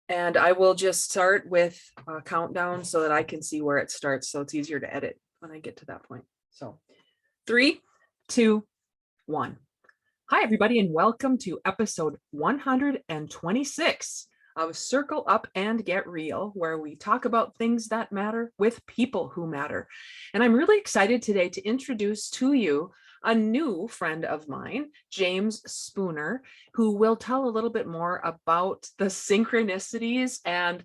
And I will just start with a countdown so that I can see where it starts. So it's easier to edit when I get to that point. So 3, 2, 1. Hi, everybody, and welcome to episode 126 of Circle Up and Get Real, where we talk about things that matter with people who matter. And I'm really excited today to introduce to you a new friend of mine, James Spooner, who will tell a little bit more about the synchronicities and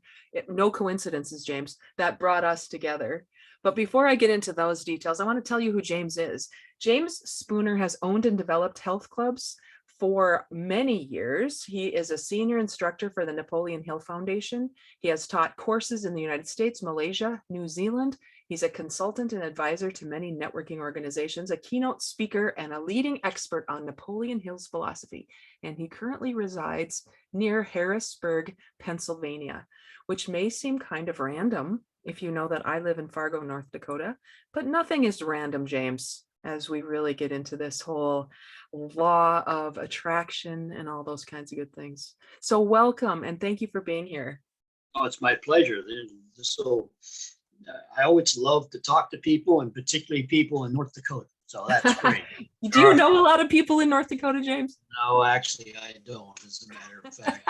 no coincidences, James, that brought us together. But before I get into those details, I want to tell you who James is. James Spooner has owned and developed health clubs for many years. He is a senior instructor for the Napoleon Hill Foundation. He has taught courses in the United States, Malaysia, New Zealand. He's a consultant and advisor to many networking organizations, a keynote speaker, and a leading expert on Napoleon Hill's philosophy. And he currently resides near Harrisburg, Pennsylvania, which may seem kind of random if you know that I live in Fargo, North Dakota, but nothing is random, James, as we really get into this whole law of attraction and all those kinds of good things. So welcome and thank you for being here. Oh, it's my pleasure. I always love to talk to people, and particularly people in North Dakota. So that's great. Do you know a lot of people in North Dakota, James? No, actually, I don't. As a matter of fact,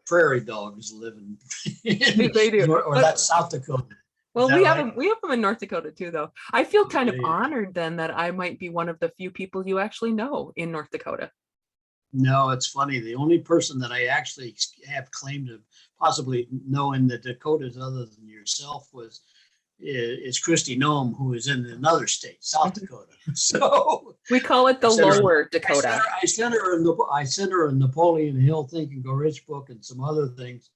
prairie dogs live in they do. or that's South Dakota. Well, we have them in North Dakota too, though. I feel kind of honored then that I might be one of the few people you actually know in North Dakota. No, it's funny. The only person that I actually have claimed to possibly know in the Dakotas other than yourself is Christy Noem, who is in another state, South Dakota. So we call it the Lower Dakota. I sent her a Napoleon Hill Think and Go Rich book and some other things,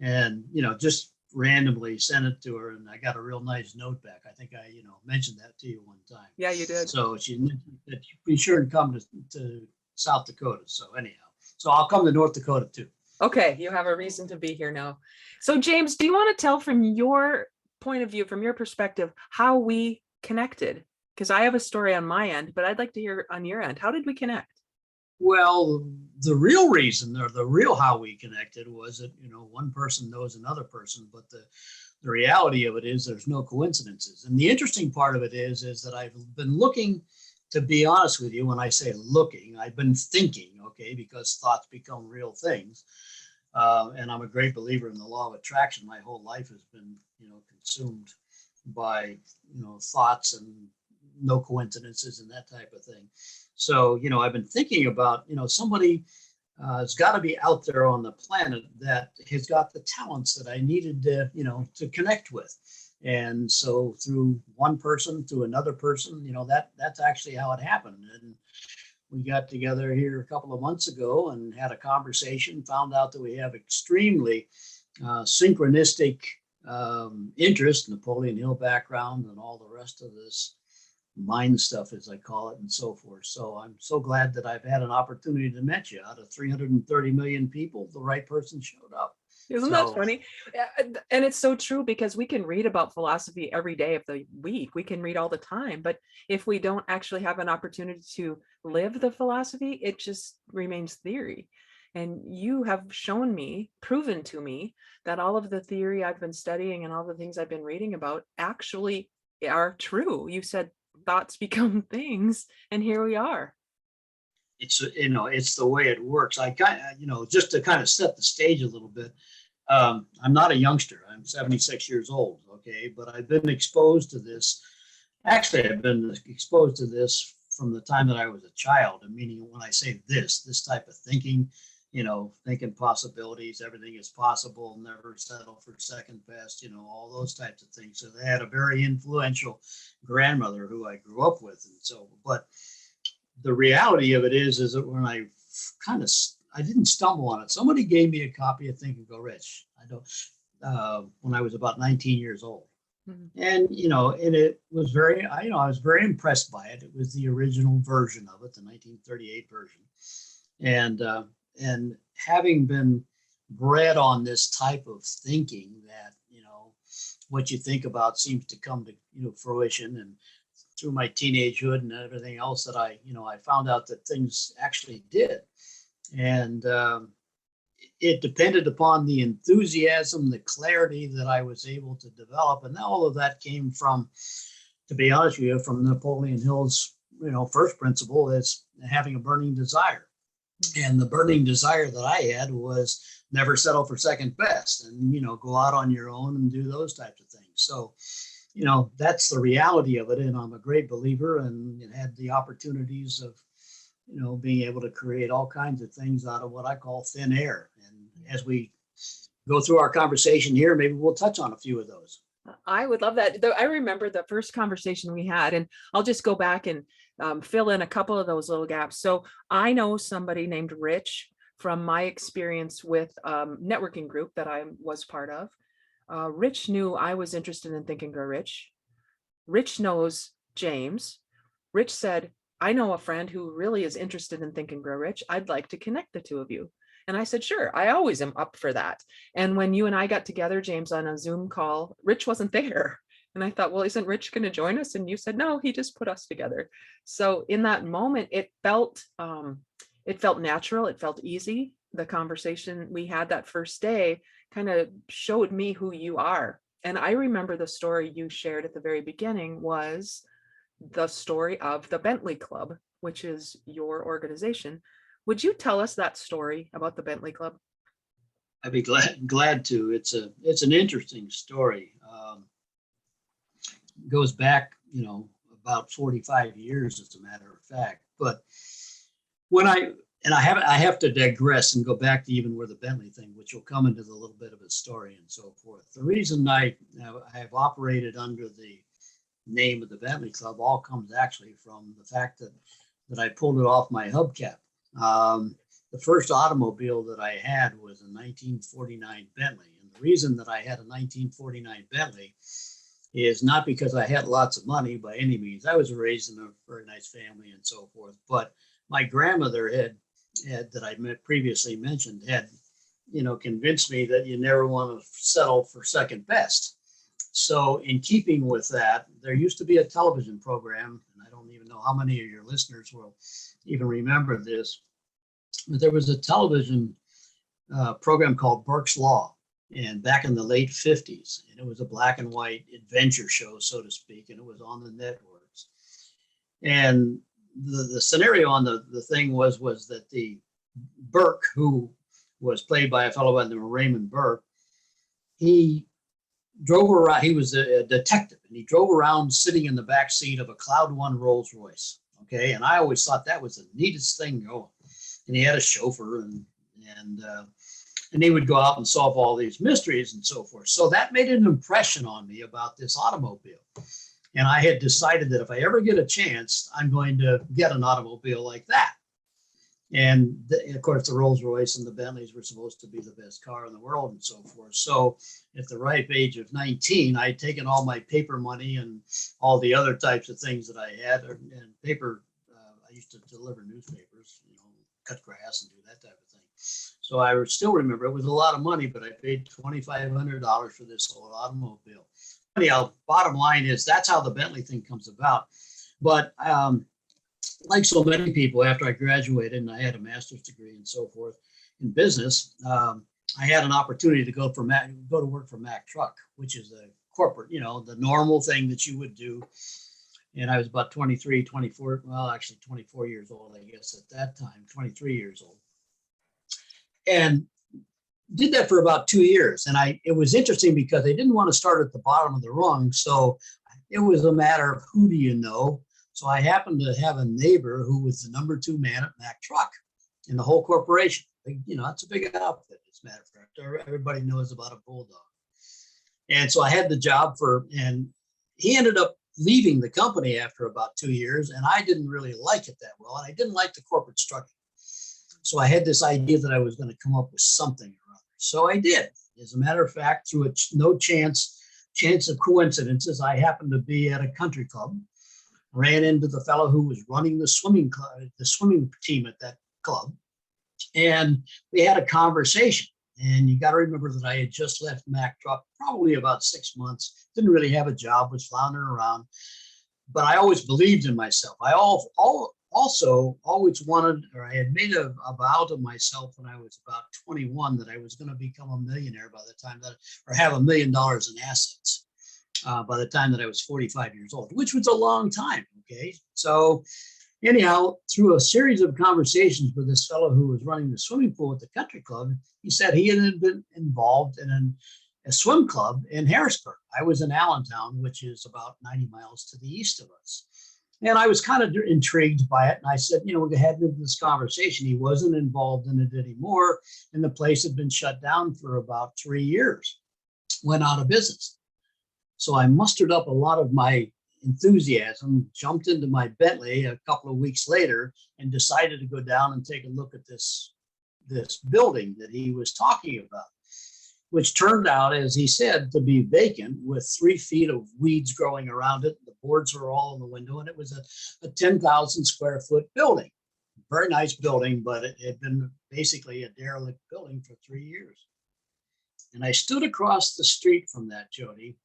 and just randomly sent it to her, and I got a real nice note back. I think I mentioned that to you one time. Yeah, you did. So she mentioned that be sure to come to South Dakota. So anyhow, so I'll come to North Dakota too. Okay, you have a reason to be here now. So James, do you want to tell from your point of view, from your perspective, how we connected? Because I have a story on my end, but I'd like to hear on your end. How did we connect? Well, the real reason, or the real how we connected, was that one person knows another person, but the reality of it is there's no coincidences. And the interesting part of it is that I've been looking, to be honest with you, when I say looking, I've been thinking, okay, because thoughts become real things. And I'm a great believer in the law of attraction. My whole life has been, consumed by, thoughts and no coincidences and that type of thing. So, I've been thinking about, somebody has got to be out there on the planet that has got the talents that I needed to, to connect with. And so through one person to another person, that's actually how it happened. And we got together here a couple of months ago and had a conversation, found out that we have extremely synchronistic interest, Napoleon Hill background, and all the rest of this mind stuff, as I call it, and so forth. So I'm so glad that I've had an opportunity to meet you. Out of 330 million people, the right person showed up. Isn't that funny? And it's so true, because we can read about philosophy every day of the week. We can read all the time, but if we don't actually have an opportunity to live the philosophy, it just remains theory. And you have proven to me that all of the theory I've been studying and all the things I've been reading about actually are true. You said thoughts become things, and here we are. It's it's the way it works. I kind of just to kind of set the stage a little bit. I'm not a youngster. I'm 76 years old. Okay, but I've been exposed to this. Actually, I've been exposed to this from the time that I was a child. And meaning, when I say this type of thinking, thinking possibilities, everything is possible, never settle for second best, all those types of things. So they had a very influential grandmother who I grew up with. And so, but the reality of it is that when I didn't stumble on it. Somebody gave me a copy of Think and Go Rich. When I was about 19 years old. Mm-hmm. And, and it was I was very impressed by it. It was the original version of it, the 1938 version. And having been bred on this type of thinking that, what you think about seems to come to, fruition. And through my teenagehood and everything else that I found out that things actually did. And it depended upon the enthusiasm, the clarity that I was able to develop. And all of that came from, to be honest with you, from Napoleon Hill's, first principle is having a burning desire. And the burning desire that I had was never settle for second best and, go out on your own and do those types of things. So, that's the reality of it. And I'm a great believer and had the opportunities of, being able to create all kinds of things out of what I call thin air. And as we go through our conversation here, maybe we'll touch on a few of those. I would love that. I remember the first conversation we had, and I'll just go back and fill in a couple of those little gaps. So I know somebody named Rich from my experience with networking group that I was part of. Rich knew I was interested in Think and Grow Rich. Rich knows James. Rich said, I know a friend who really is interested in Think and Grow Rich. I'd like to connect the two of you. And I said, sure, I always am up for that. And when you and I got together, James, on a Zoom call, Rich wasn't there. And I thought, well, isn't Rich going to join us? And you said, no, he just put us together. So in that moment, it felt natural. It felt easy. The conversation we had that first day kind of showed me who you are. And I remember the story you shared at the very beginning was the story of the Bentley Club, which is your organization. Would you tell us that story about the Bentley Club? I'd be glad to. It's an interesting story. Goes back, about 45 years, as a matter of fact. But I have to digress and go back to even where the Bentley thing, which will come into a little bit of a story and so forth. The reason I have operated under the name of the Bentley Club all comes actually from the fact that I pulled it off my hubcap. The first automobile that I had was a 1949 Bentley. And the reason that I had a 1949 Bentley is not because I had lots of money by any means. I was raised in a very nice family and so forth. But my grandmother had that I previously mentioned had, convinced me that you never want to settle for second best. So in keeping with that, there used to be a television program, and I don't even know how many of your listeners will even remember this, but there was a television program called Burke's Law, and back in the late 50s, and it was a black and white adventure show, so to speak, and it was on the networks. And the scenario on the thing was that the Burke, who was played by a fellow by the name of Raymond Burke, he drove around. He was a detective, and he drove around sitting in the back seat of a Cloud One Rolls Royce. Okay, and I always thought that was the neatest thing going. And he had a chauffeur, and he would go out and solve all these mysteries and so forth. So that made an impression on me about this automobile. And I had decided that if I ever get a chance, I'm going to get an automobile like that. And of course, the Rolls Royce and the Bentleys were supposed to be the best car in the world and so forth. So at the ripe age of 19, I'd taken all my paper money and all the other types of things that I had, and paper. I used to deliver newspapers, cut grass and do that type of thing. So I still remember it was a lot of money, but I paid $2,500 for this whole automobile. Anyhow, bottom line is that's how the Bentley thing comes about. But like so many people, after I graduated and I had a master's degree and so forth in business, I had an opportunity to go to work for Mack Truck, which is a corporate, the normal thing that you would do. And I was about 24 years old, I guess at that time, 23 years old. And did that for about 2 years. And it was interesting because they didn't want to start at the bottom of the rung. So it was a matter of who do you know? So I happened to have a neighbor who was the number 2 man at Mack Truck in the whole corporation. It's a big outfit, as a matter of fact. Everybody knows about a bulldog. And so I had the job and he ended up leaving the company after about 2 years, and I didn't really like it that well, and I didn't like the corporate structure. So I had this idea that I was going to come up with something or other. So I did. As a matter of fact, through no chance of coincidences, I happened to be at a country club, ran into the fellow who was running the swimming team at that club, and we had a conversation. And you got to remember that I had just left Mack Truck probably about 6 months, didn't really have a job, was floundering around, but I always believed in myself. I also always wanted, or I had made a vow to myself when I was about 21 that I was going to become a millionaire by the time that, or have $1 million in assets by the time that I was 45 years old, which was a long time. Okay. So anyhow, through a series of conversations with this fellow who was running the swimming pool at the country club, he said he had been involved in a swim club in Harrisburg. I was in Allentown, which is about 90 miles to the east of us. And I was kind of intrigued by it. And I said, we'll go ahead into this conversation. He wasn't involved in it anymore. And the place had been shut down for about 3 years, went out of business. So I mustered up a lot of my enthusiasm, jumped into my Bentley a couple of weeks later, and decided to go down and take a look at this building that he was talking about, which turned out, as he said, to be vacant with 3 feet of weeds growing around it. The boards were all in the window, and it was a 10,000 square foot building. Very nice building, but it had been basically a derelict building for 3 years. And I stood across the street from that, Jodee,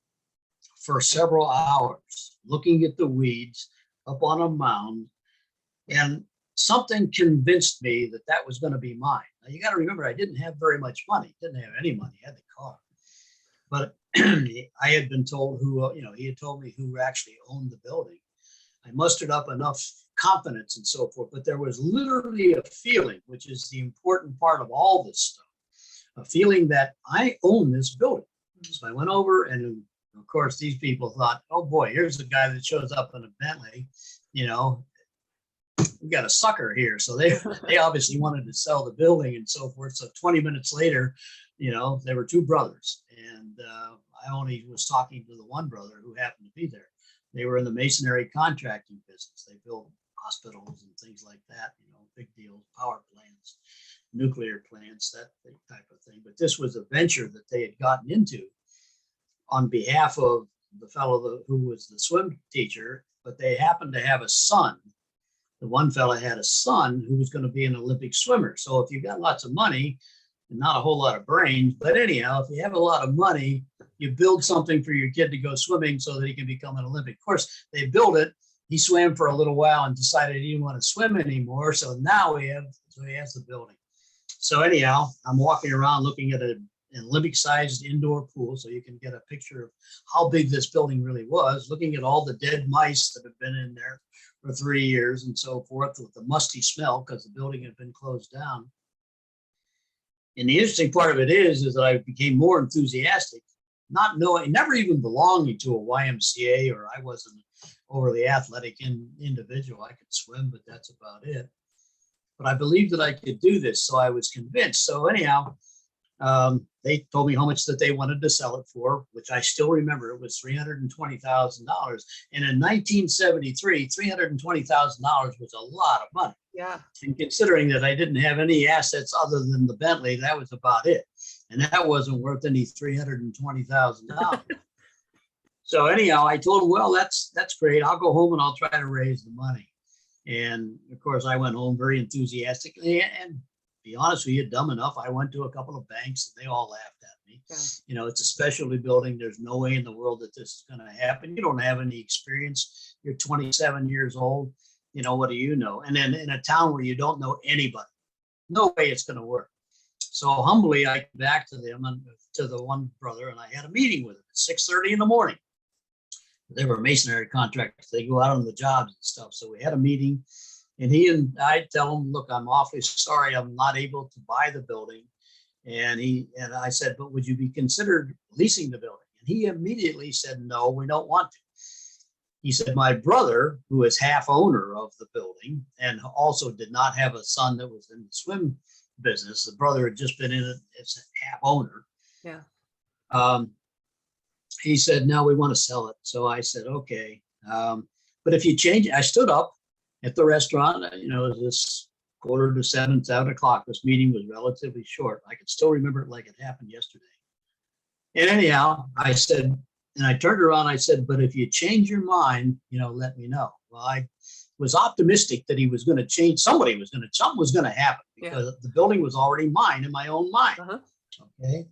for several hours, looking at the weeds up on a mound, and something convinced me that that was going to be mine. Now, you got to remember, I didn't have very much money, didn't have any money, I had the car. But I had been told he had told me who actually owned the building. I mustered up enough confidence and so forth, but there was literally a feeling, which is the important part of all this stuff, a feeling that I own this building. So I went over, and of course, these people thought, oh boy, here's the guy that shows up in a Bentley, we got a sucker here. So they obviously wanted to sell the building and so forth. So 20 minutes later, there were 2 brothers, and I only was talking to the one brother who happened to be there. They were in the masonry contracting business. They built hospitals and things like that, big deals, power plants, nuclear plants, that type of thing. But this was a venture that they had gotten into on behalf of the fellow who was the swim teacher, but they happened to have a son. The one fellow had a son who was going to be an Olympic swimmer. So if you've got lots of money and not a whole lot of brains, but anyhow, if you have a lot of money, you build something for your kid to go swimming so that he can become an Olympic. Of course, they built it. He swam for a little while and decided he didn't want to swim anymore. So now he has the building. So anyhow, I'm walking around looking at an Olympic-sized indoor pool, so you can get a picture of how big this building really was, looking at all the dead mice that have been in there for 3 years and so forth, with the musty smell because the building had been closed down. And the interesting part of it is that I became more enthusiastic, not knowing, never even belonging to a YMCA, or I wasn't an overly athletic individual. I could swim, but that's about it. But I believed that I could do this, so I was convinced. So anyhow, they told me how much that they wanted to sell it for, which I still remember. It was $320,000. And in 1973, $320,000 was a lot of money. Yeah. And considering that I didn't have any assets other than the Bentley, that was about it. And that wasn't worth any $320,000. So anyhow, I told him, well, that's great. I'll go home and I'll try to raise the money. And of course, I went home very enthusiastically, and be honest with you, dumb enough, I went to a couple of banks and they all laughed at me. Yeah. It's a specialty building. There's no way in the world that this is going to happen. You don't have any experience. You're 27 years old. What do you know? And then in a town where you don't know anybody, no way it's going to work. So humbly, I came back to them and to the one brother, and I had a meeting with him at 6:30 in the morning. They were masonry contractors. They go out on the jobs and stuff. So we had a meeting. And I tell him, look, I'm awfully sorry, I'm not able to buy the building. And I said, but would you be considered leasing the building? And he immediately said, no, we don't want to. He said, my brother, who is half owner of the building and also did not have a son that was in the swim business, the brother had just been in it as a half owner. Yeah. He said, no, we want to sell it. So I said, okay. But if you change it, I stood up at the restaurant, it was this 6:45, 7 o'clock. This meeting was relatively short. I can still remember it like it happened yesterday. And anyhow, I said, and I turned around, I said, but if you change your mind, let me know. Well, I was optimistic that he was going to change. Something was going to happen because the building was already mine in my own mind. Uh-huh. Okay.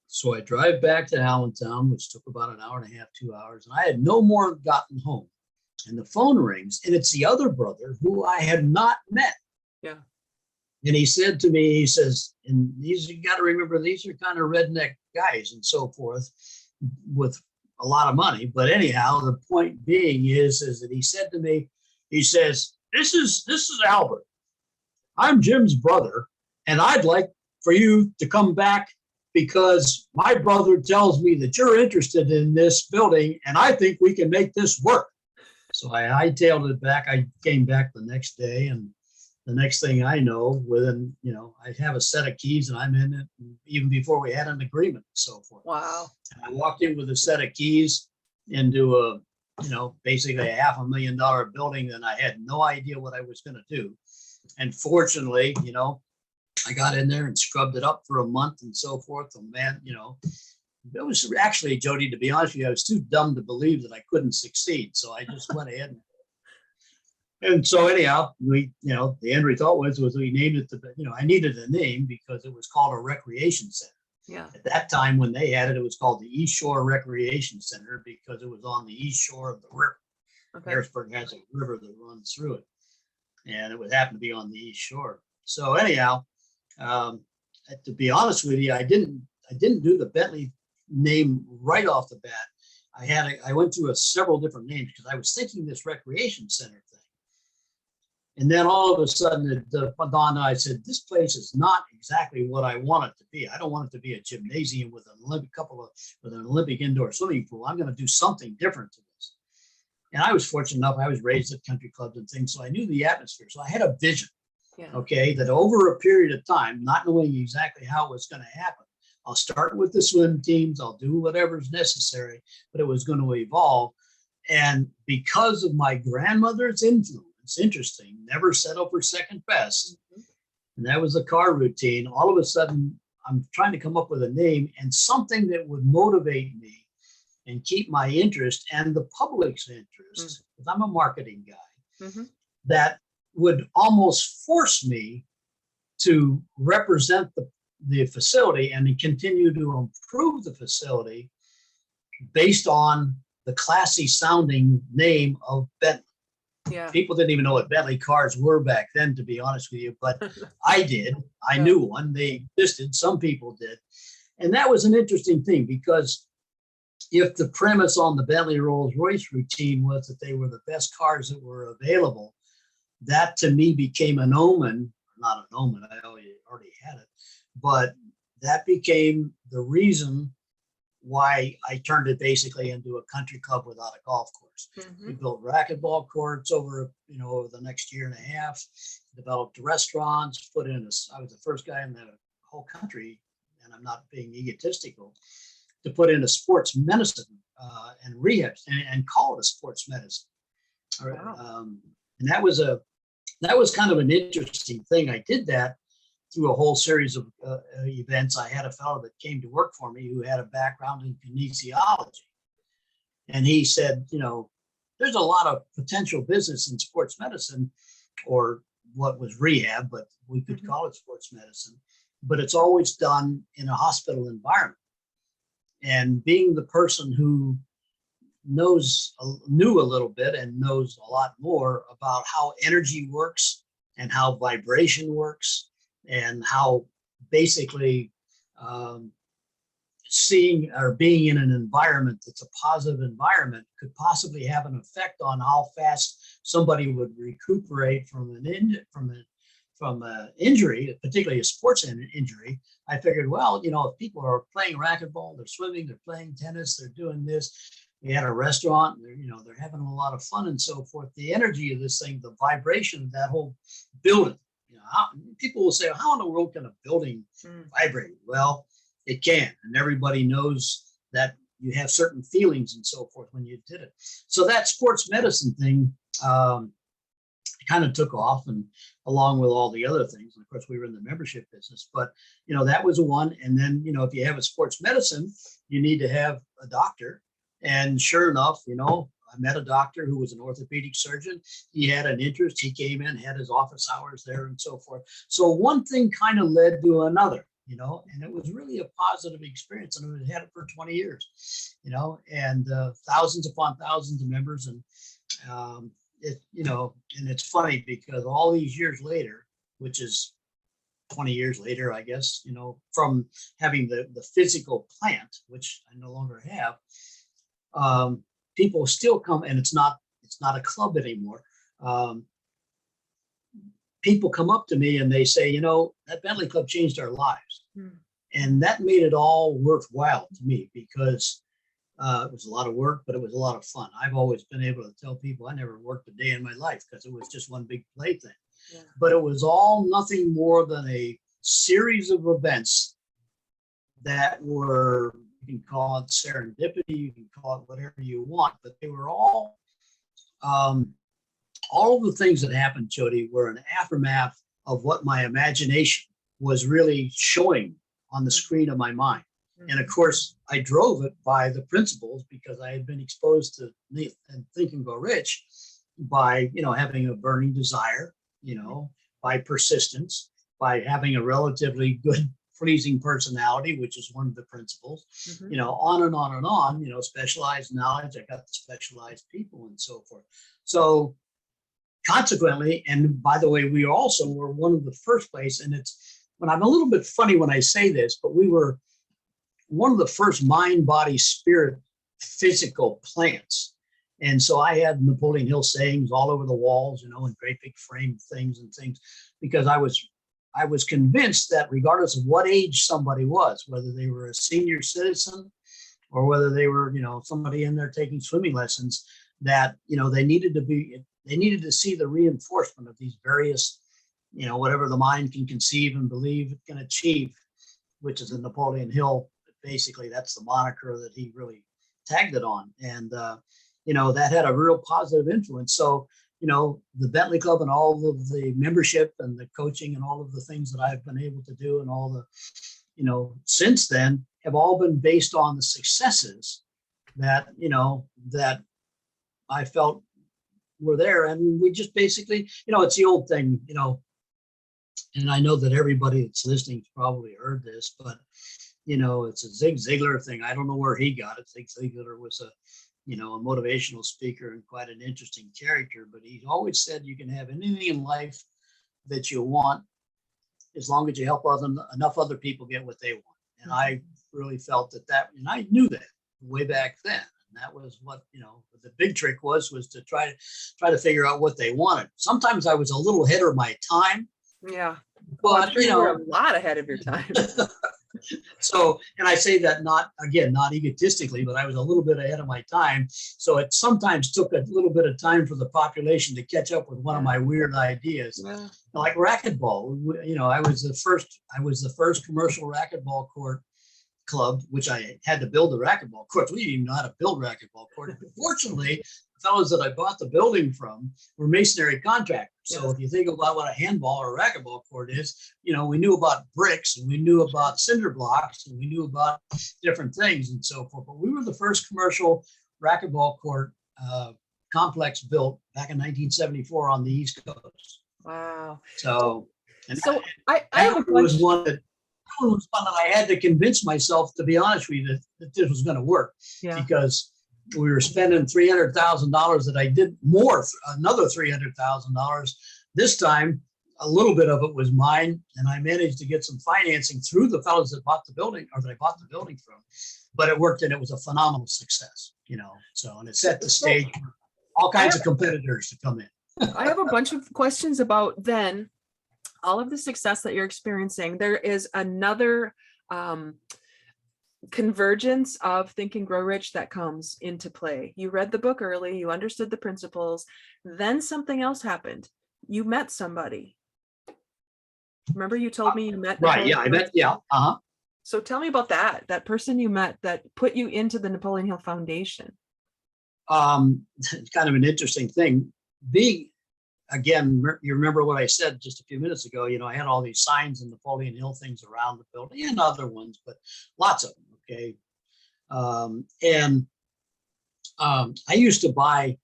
So I drive back to Allentown, which took about an hour and a half, 2 hours, and I had no more gotten home And the phone rings, and it's the other brother who I had not met. Yeah. And he said to me, he says, and these, you got to remember, these are kind of redneck guys and so forth with a lot of money. But anyhow, the point being is that he said to me, he says, this is Albert. I'm Jim's brother, and I'd like for you to come back because my brother tells me that you're interested in this building, and I think we can make this work. So I hightailed it back. I came back the next day, and the next thing I know, within, I have a set of keys and I'm in it even before we had an agreement and so forth. Wow. And I walked in with a set of keys into a, basically a $500,000 building, and I had no idea what I was going to do. And fortunately, I got in there and scrubbed it up for a month and so forth. And man, it was actually, Jodee, to be honest with you, I was too dumb to believe that I couldn't succeed. So I just went ahead and so anyhow, we, the end result was we named it I needed a name because it was called a recreation center. Yeah. At that time when they had it, it was called the East Shore Recreation Center because it was on the east shore of the river. Okay. Harrisburg has a river that runs through it, and it would happen to be on the east shore. So anyhow, to be honest with you, I didn't do the Bentley name right off the bat. I went through several different names because I was thinking this recreation center thing. And then all of a sudden, it dawned on, I said, this place is not exactly what I want it to be. I don't want it to be a gymnasium with an Olympic indoor swimming pool. I'm going to do something different to this. And I was fortunate enough, I was raised at country clubs and things, so I knew the atmosphere. So I had a vision, okay, that over a period of time, not knowing exactly how it was going to happen, I'll start with the swim teams, I'll do whatever's necessary, but it was going to evolve. And because of my grandmother's influence, it's interesting, never settle for second best. Mm-hmm. And that was the car routine. All of a sudden, I'm trying to come up with a name and something that would motivate me and keep my interest and the public's interest, because I'm a marketing guy, that would almost force me to represent the facility and to continue to improve the facility based on the classy sounding name of Bentley. Yeah. People didn't even know what Bentley cars were back then, to be honest with you, but I did. I knew one. They existed. Some people did. And that was an interesting thing because if the premise on the Bentley Rolls-Royce routine was that they were the best cars that were available, that to me became an omen, not an omen, I already had it, but that became the reason why I turned it basically into a country club without a golf course. We built racquetball courts over the next year and a half, developed restaurants, I was the first guy in the whole country, and I'm not being egotistical, to put in a sports medicine and rehab and call it a sports medicine. Wow. And that was kind of an interesting thing. I did that through a whole series of events. I had a fellow that came to work for me who had a background in kinesiology. And he said, there's a lot of potential business in sports medicine, or what was rehab, but we could call it sports medicine. But it's always done in a hospital environment. And being the person who knew a little bit and knows a lot more about how energy works and how vibration works, and how basically seeing or being in an environment that's a positive environment could possibly have an effect on how fast somebody would recuperate from an injury, particularly a sports injury. I figured, well, if people are playing racquetball, they're swimming, they're playing tennis, they're doing this. We had a restaurant, they're having a lot of fun and so forth. The energy of this thing, the vibration of that whole building. People will say, how in the world can a building vibrate? Well, it can, and everybody knows that you have certain feelings and so forth when you did it. So that sports medicine thing kind of took off, and along with all the other things. And of course, we were in the membership business, but that was one. And then if you have a sports medicine, you need to have a doctor. And sure enough, I met a doctor who was an orthopedic surgeon. He had an interest. He came in, had his office hours there and so forth. So one thing kind of led to another, and it was really a positive experience. And we had it for 20 years, and thousands upon thousands of members. And And it's funny because all these years later, which is 20 years later, I guess, from having the physical plant, which I no longer have, um, people still come, and it's not a club anymore. Um, People come up to me and they say, that Bentley Club changed our lives. Hmm. And that made it all worthwhile to me because it was a lot of work, but it was a lot of fun. I've always been able to tell people I never worked a day in my life because it was just one big plaything. Yeah. But it was all nothing more than a series of events that were, you can call it serendipity, you can call it whatever you want, but they were um, all of the things that happened, Jodee, were an aftermath of what my imagination was really showing on the screen of my mind. And of course, I drove it by the principles because I had been exposed to Think and Grow Rich by, having a burning desire, by persistence, by having a relatively good, pleasing personality, which is one of the principles, on and on and on, specialized knowledge. I got the specialized people and so forth. So consequently, and by the way, we also were one of the first place, and when I'm a little bit funny when I say this, but we were one of the first mind, body, spirit, physical plants. And so I had Napoleon Hill sayings all over the walls, in great big frame things and things, because I was convinced that regardless of what age somebody was, whether they were a senior citizen or whether they were, somebody in there taking swimming lessons, that, they needed to see the reinforcement of these various, whatever the mind can conceive and believe it can achieve, which is a Napoleon Hill. Basically, that's the moniker that he really tagged it on. And, that had a real positive influence. So, the Bentley Club and all of the membership and the coaching and all of the things that I've been able to do and all the, since then have all been based on the successes that, that I felt were there. And we just basically, it's the old thing, and I know that everybody that's listening has probably heard this, but it's a Zig Ziglar thing. I don't know where he got it. Zig Ziglar was a motivational speaker and quite an interesting character, but he always said you can have anything in life that you want as long as you help enough other people get what they want. And I really felt that, and I knew that way back then. And that was what, the big trick was to try to figure out what they wanted. Sometimes I was a little ahead of my time. Yeah. But, I'm sure you were a lot ahead of your time. So, and I say that not egotistically, but I was a little bit ahead of my time. So it sometimes took a little bit of time for the population to catch up with one of my weird ideas, like racquetball. I was the first commercial racquetball court club, which I had to build the racquetball court. We didn't even know how to build racquetball court. Fortunately, the fellows that I bought the building from were masonry contractors. So if you think about what a handball or a racquetball court is, we knew about bricks and we knew about cinder blocks and we knew about different things and so forth. But we were the first commercial racquetball court complex built back in 1974 on the East Coast. Wow. So I have a was one that I had to convince myself, to be honest with you, that this was going to work, because we were spending $300,000 that I did another $300,000. This time, a little bit of it was mine, and I managed to get some financing through the fellows that bought the building, or that I bought the building from. But it worked, and it was a phenomenal success, So, and it set the stage for all kinds of competitors to come in. I have a bunch of questions about then all of the success that you're experiencing. There is another convergence of Think and Grow Rich that comes into play. You read the book early, you understood the principles, then something else happened. You met somebody. Remember you told me you met? Right, yeah, I met, yeah. So tell me about that person you met that put you into the Napoleon Hill Foundation. It's kind of an interesting thing. Again, you remember what I said just a few minutes ago, I had all these signs and Napoleon Hill things around the building and other ones, but lots of them. Okay. I used to buy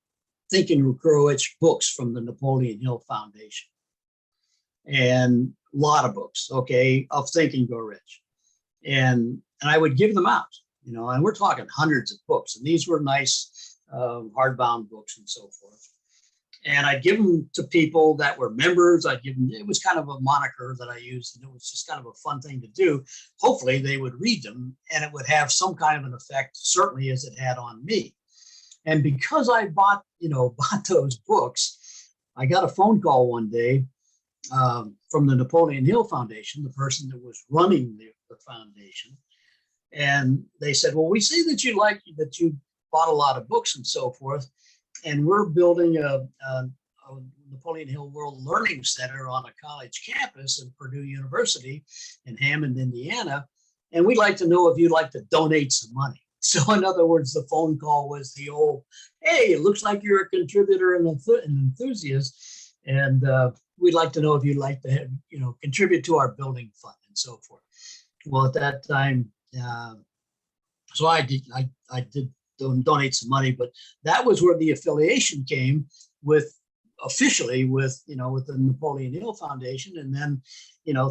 Think and Grow Rich books from the Napoleon Hill Foundation, and a lot of books, okay, of Think and Grow Rich. And I would give them out, and we're talking hundreds of books. And these were nice hardbound books and so forth. And I'd give them to people that were members. I'd give them, it was kind of a moniker that I used, and it was just kind of a fun thing to do. Hopefully they would read them and it would have some kind of an effect, certainly as it had on me. And because I bought those books, I got a phone call one day from the Napoleon Hill Foundation, the person that was running the foundation. And they said, well, we see that you bought a lot of books and so forth. And we're building a Napoleon Hill World Learning Center on a college campus in Purdue University in Hammond, Indiana. And we'd like to know if you'd like to donate some money. So in other words, the phone call was the old, hey, it looks like you're a contributor and an enthusiast. And we'd like to know if you'd like to contribute to our building fund and so forth. Well, at that time, so I did donate some money, but that was where the affiliation came officially with the Napoleon Hill Foundation. And then,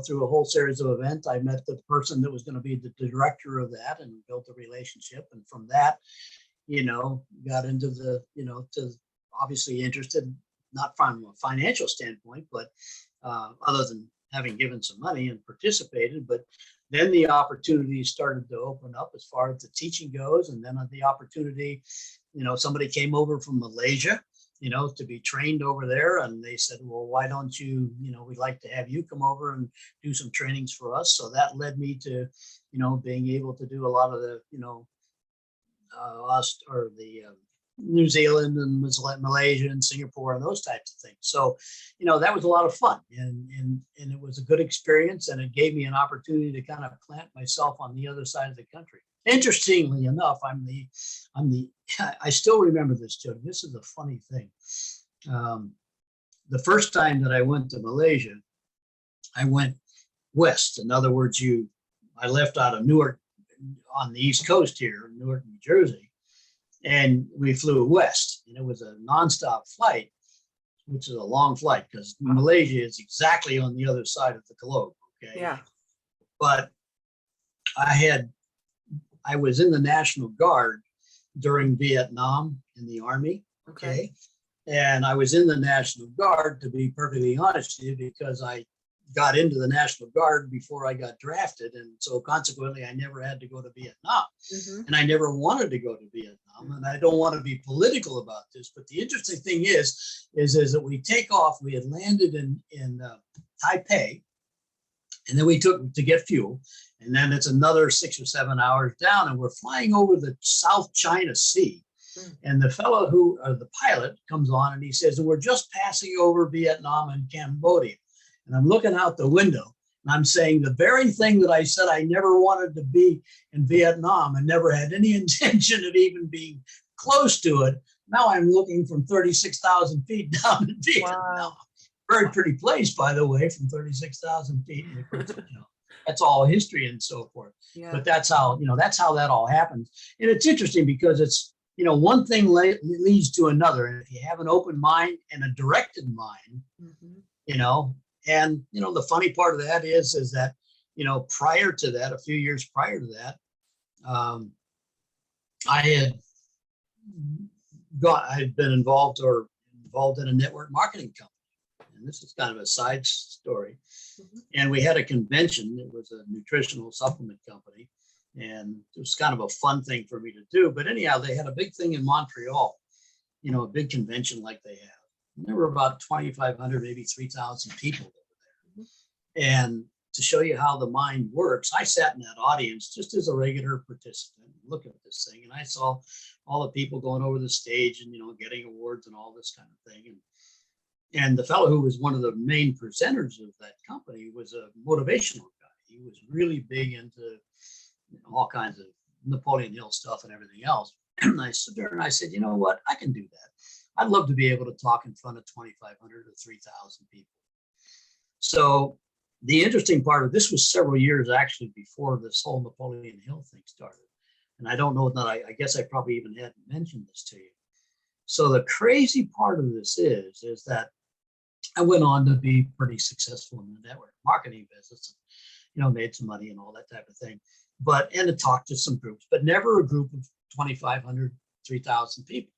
through a whole series of events, I met the person that was going to be the director of that and built a relationship. And from that, got into to obviously interested, not from a financial standpoint, but other than having given some money and participated, but then the opportunities started to open up as far as the teaching goes. And then the opportunity, somebody came over from Malaysia, to be trained over there. And they said, well, why don't you, we'd like to have you come over and do some trainings for us. So that led me to, being able to do a lot of the, New Zealand and Malaysia and Singapore and those types of things. So, that was a lot of fun, and it was a good experience, and it gave me an opportunity to kind of plant myself on the other side of the country. Interestingly enough, I still remember this, Jodee. This is a funny thing. The first time that I went to Malaysia, I went west. In other words, I left out of Newark on the East Coast here, Newark, New Jersey, and we flew west. And it was a nonstop flight, which is a long flight because Malaysia is exactly on the other side of the globe. Okay. Yeah. But I was in the National Guard during Vietnam in the Army. Okay. And I was in the National Guard, to be perfectly honest with you, because I got into the National Guard before I got drafted. And so consequently, I never had to go to Vietnam. Mm-hmm. And I never wanted to go to Vietnam. And I don't want to be political about this, but the interesting thing is that we take off, we had landed in Taipei, and then we took to get fuel. And then it's another 6 or 7 hours down, and we're flying over the South China Sea. And the fellow the pilot comes on and he says, we're just passing over Vietnam and Cambodia. And I'm looking out the window and I'm saying the very thing that I said I never wanted to be in Vietnam and never had any intention of even being close to it. Now I'm looking from 36,000 feet down in Vietnam. Wow. Very pretty place, by the way, from 36,000 feet. That's all history and so forth. Yeah. But that's how that all happens. And it's interesting because it's, one thing leads to another. And if you have an open mind and a directed mind, mm-hmm. And the funny part of that is that, prior to that, a few years prior to that, I had been involved in a network marketing company. And this is kind of a side story. Mm-hmm. And we had a convention. It was a nutritional supplement company. And it was kind of a fun thing for me to do. But anyhow, they had a big thing in Montreal, a big convention like they have. And there were about 2,500, maybe 3,000 people over there. Mm-hmm. And to show you how the mind works, I sat in that audience just as a regular participant, looking at this thing. And I saw all the people going over the stage and, getting awards and all this kind of thing. And the fellow who was one of the main presenters of that company was a motivational guy. He was really big into all kinds of Napoleon Hill stuff and everything else. And I stood there and I said, you know what, I can do that. I'd love to be able to talk in front of 2,500 or 3,000 people. So the interesting part of this was several years actually before this whole Napoleon Hill thing started. And I don't know that I guess I probably even hadn't mentioned this to you. So the crazy part of this is that I went on to be pretty successful in the network marketing business, made some money and all that type of thing. And to talk to some groups, but never a group of 2,500, 3,000 people.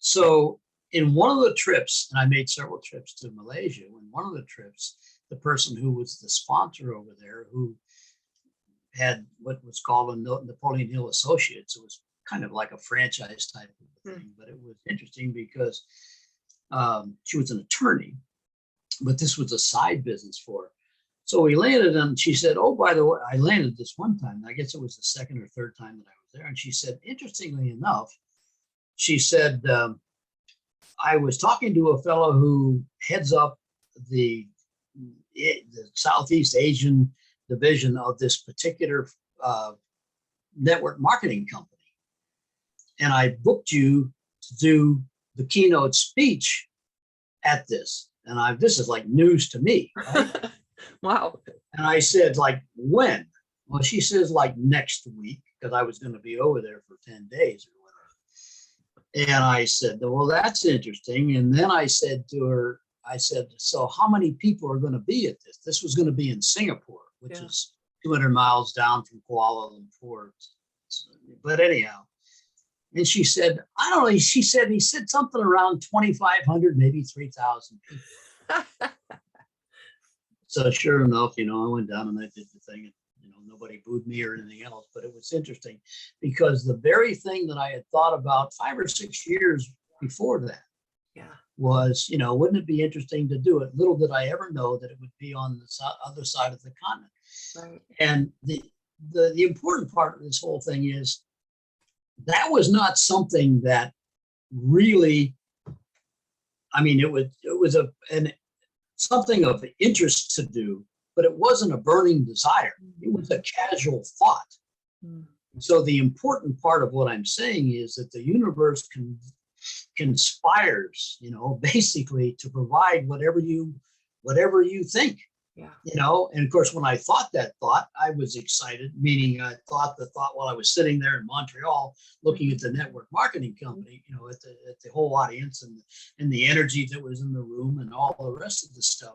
So in one of the trips, and I made several trips to Malaysia, in one of the trips, the person who was the sponsor over there, who had what was called a Napoleon Hill Associates, it was kind of like a franchise type of thing, but it was interesting because she was an attorney, but this was a side business for her. So we landed, and she said, "Oh, by the way, I landed this one time. I guess it was the second or third time that I was there." And she said, interestingly enough, she said, I was talking to a fellow who heads up the Southeast Asian division of this particular network marketing company. And I booked you to do the keynote speech at this. And this is like news to me, right? Wow. And I said, like, when? Well, she says, like, next week, because I was going to be over there for 10 days or whatever. And I said, well, that's interesting. And then I said to her, I said, so how many people are going to be at this? This was going to be in Singapore, which is 200 miles down from Kuala Lumpur. But anyhow, and she said, I don't know. He said something around 2,500, maybe 3,000 people. So sure enough, I went down and I did the thing, and nobody booed me or anything else. But it was interesting because the very thing that I had thought about 5 or 6 years before that was, wouldn't it be interesting to do it? Little did I ever know that it would be on the other side of the continent. Right. And the important part of this whole thing is that was not something that really, it was something of interest to do, but it wasn't a burning desire. It was a casual thought. So the important part of what I'm saying is that the universe conspires, basically to provide whatever you think. And of course, when I thought that thought, I was excited, meaning I thought the thought while I was sitting there in Montreal looking at the network marketing company, at the whole audience and the energy that was in the room and all the rest of the stuff.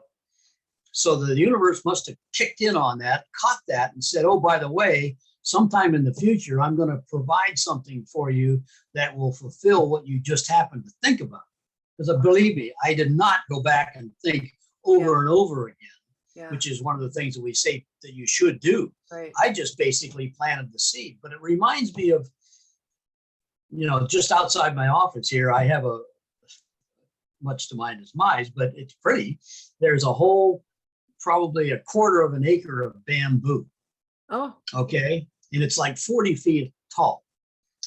So the universe must have kicked in on that, caught that, and said, oh, by the way, sometime in the future, I'm going to provide something for you that will fulfill what you just happened to think about. Because believe me, I did not go back and think over and over again. Which is one of the things that we say that you should do. Right. I just basically planted the seed. But it reminds me of, just outside my office here, I have much to mine is mice, but it's pretty. There's a whole, probably 1/4 of an acre of bamboo. Oh. Okay. And it's like 40 feet tall.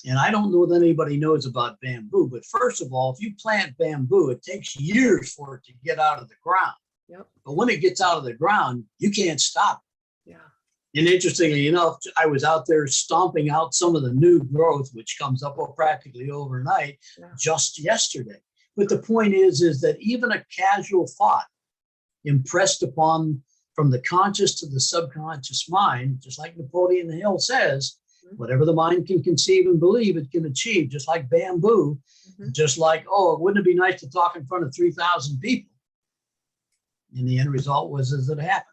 And I don't know that anybody knows about bamboo, but first of all, if you plant bamboo, it takes years for it to get out of the ground. Yep. But when it gets out of the ground, you can't stop it. Yeah. And interestingly enough, I was out there stomping out some of the new growth, which comes up practically overnight, just yesterday. But the point is that even a casual thought impressed upon from the conscious to the subconscious mind, just like Napoleon Hill says, whatever the mind can conceive and believe, it can achieve, just like bamboo, just like, wouldn't it be nice to talk in front of 3,000 people? And the end result was as it happened.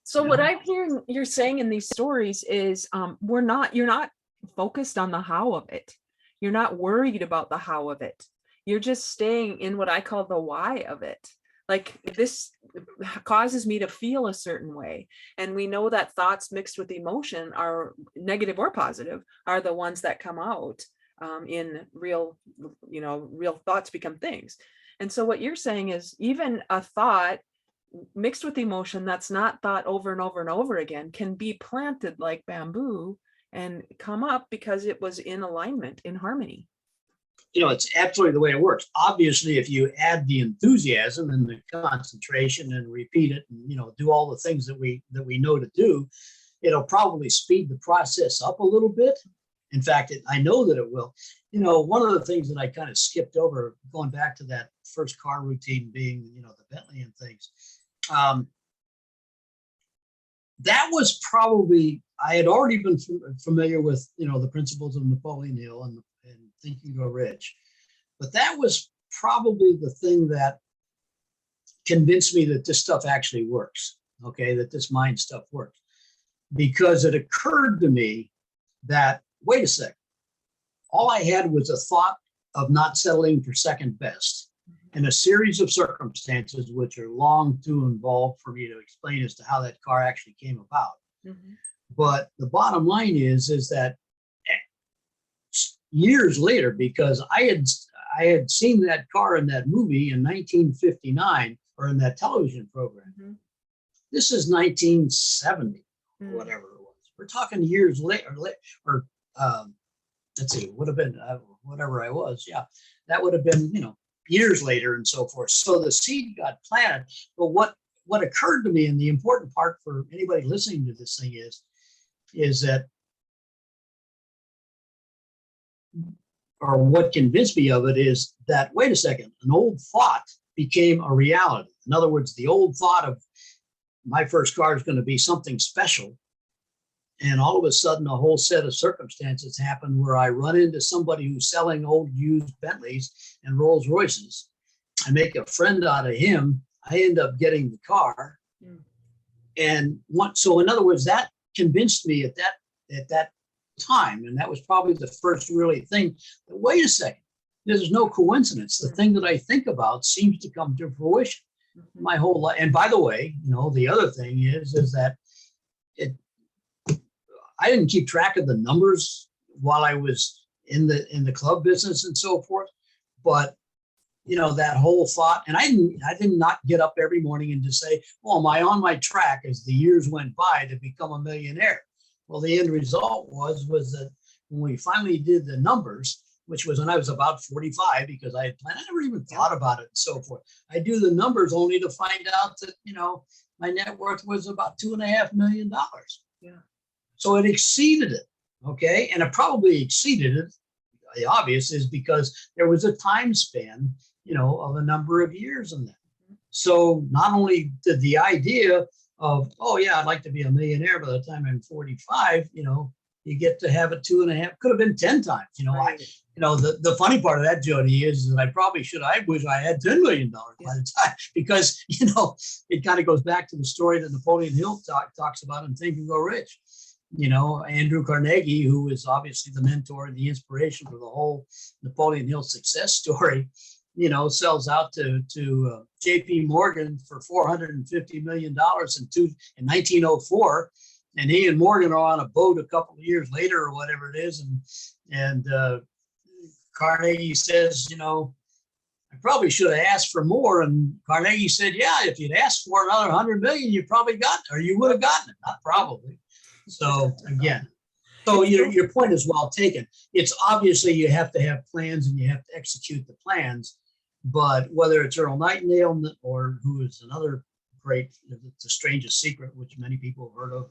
So what I'm hearing you're saying in these stories is you're not focused on the how of it. You're not worried about the how of it. You're just staying in what I call the why of it. Like, this causes me to feel a certain way. And we know that thoughts mixed with emotion, are negative or positive, are the ones that come out in real thoughts become things. And so what you're saying is even a thought mixed with emotion that's not thought over and over and over again can be planted like bamboo and come up because it was in alignment, in harmony. It's absolutely the way it works. Obviously, if you add the enthusiasm and the concentration and repeat it and, do all the things that we know to do, it'll probably speed the process up a little bit. In fact, I know that it will. One of the things that I kind of skipped over, going back to that first car routine being, the Bentley and things, that was probably, I had already been familiar with, the principles of Napoleon Hill and Think and Grow Rich. But that was probably the thing that convinced me that this stuff actually works, okay, that this mind stuff works. Because it occurred to me that, wait a second, all I had was a thought of not settling for second best in a series of circumstances, which are long too involved for me to explain as to how that car actually came about. Mm-hmm. But the bottom line is that years later, because I had seen that car in that movie in 1959 or in that television program. Mm-hmm. This is 1970 or whatever it was. We're talking years later, or let's see, would have been whatever I was. Yeah, that would have been, years later and so forth. So the seed got planted. But what occurred to me, and the important part for anybody listening to this thing is that, or what convinced me of it is that, wait a second, an old thought became a reality. In other words, the old thought of my first car is going to be something special. And all of a sudden, a whole set of circumstances happen where I run into somebody who's selling old used Bentleys and Rolls Royces. I make a friend out of him. I end up getting the car. And so in other words, that convinced me at that time, and that was probably the first really thing, that, wait a second, there's no coincidence. The thing that I think about seems to come to fruition my whole life. And by the way, the other thing is that I didn't keep track of the numbers while I was in the club business and so forth, but that whole thought, and I did not get up every morning and just say, well, am I on my track as the years went by to become a millionaire? Well, the end result was that when we finally did the numbers, which was when I was about 45, because I had planned, I never even thought about it and so forth. I do the numbers only to find out that, my net worth was about $2.5 million. Yeah. So it exceeded it. Okay. And it probably exceeded it. The obvious is because there was a time span, of a number of years in that. So not only did the idea of, oh yeah, I'd like to be a millionaire by the time I'm 45, you get to have it 2.5, could have been 10 times, Right. the funny part of that, Jodee, is that I wish I had $10 million by the time, because, it kind of goes back to the story that Napoleon Hill talks about in Think and Grow Rich. Andrew Carnegie, who is obviously the mentor and the inspiration for the whole Napoleon Hill success story, sells out to JP Morgan for $450 million in 1904. And he and Morgan are on a boat a couple of years later or whatever it is. And Carnegie says, I probably should have asked for more. And Carnegie said, yeah, if you'd asked for another 100 million, you probably got it, or you would have gotten it. Not probably. So again, your point is well taken. It's obviously you have to have plans and you have to execute the plans. But whether it's Earl Nightingale or who is another great, The Strangest Secret, which many people have heard of,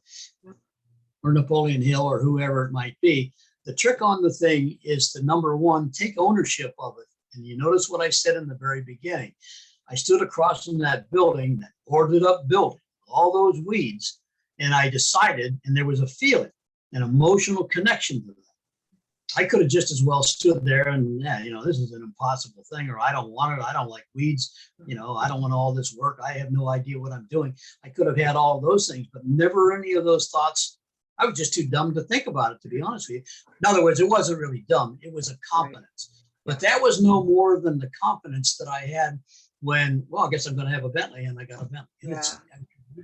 or Napoleon Hill or whoever it might be, the trick on the thing is to, number one, take ownership of it. And you notice what I said in the very beginning. I stood across from that building, that boarded up building, all those weeds, and I decided, and there was a feeling, an emotional connection to that. I could have just as well stood there and, this is an impossible thing, or I don't want it. I don't like weeds. I don't want all this work. I have no idea what I'm doing. I could have had all those things, but never any of those thoughts. I was just too dumb to think about it, to be honest with you. In other words, it wasn't really dumb. It was a confidence. Right. But that was no more than the confidence that I had when, well, I guess I'm going to have a Bentley, and I got a Bentley. Yeah.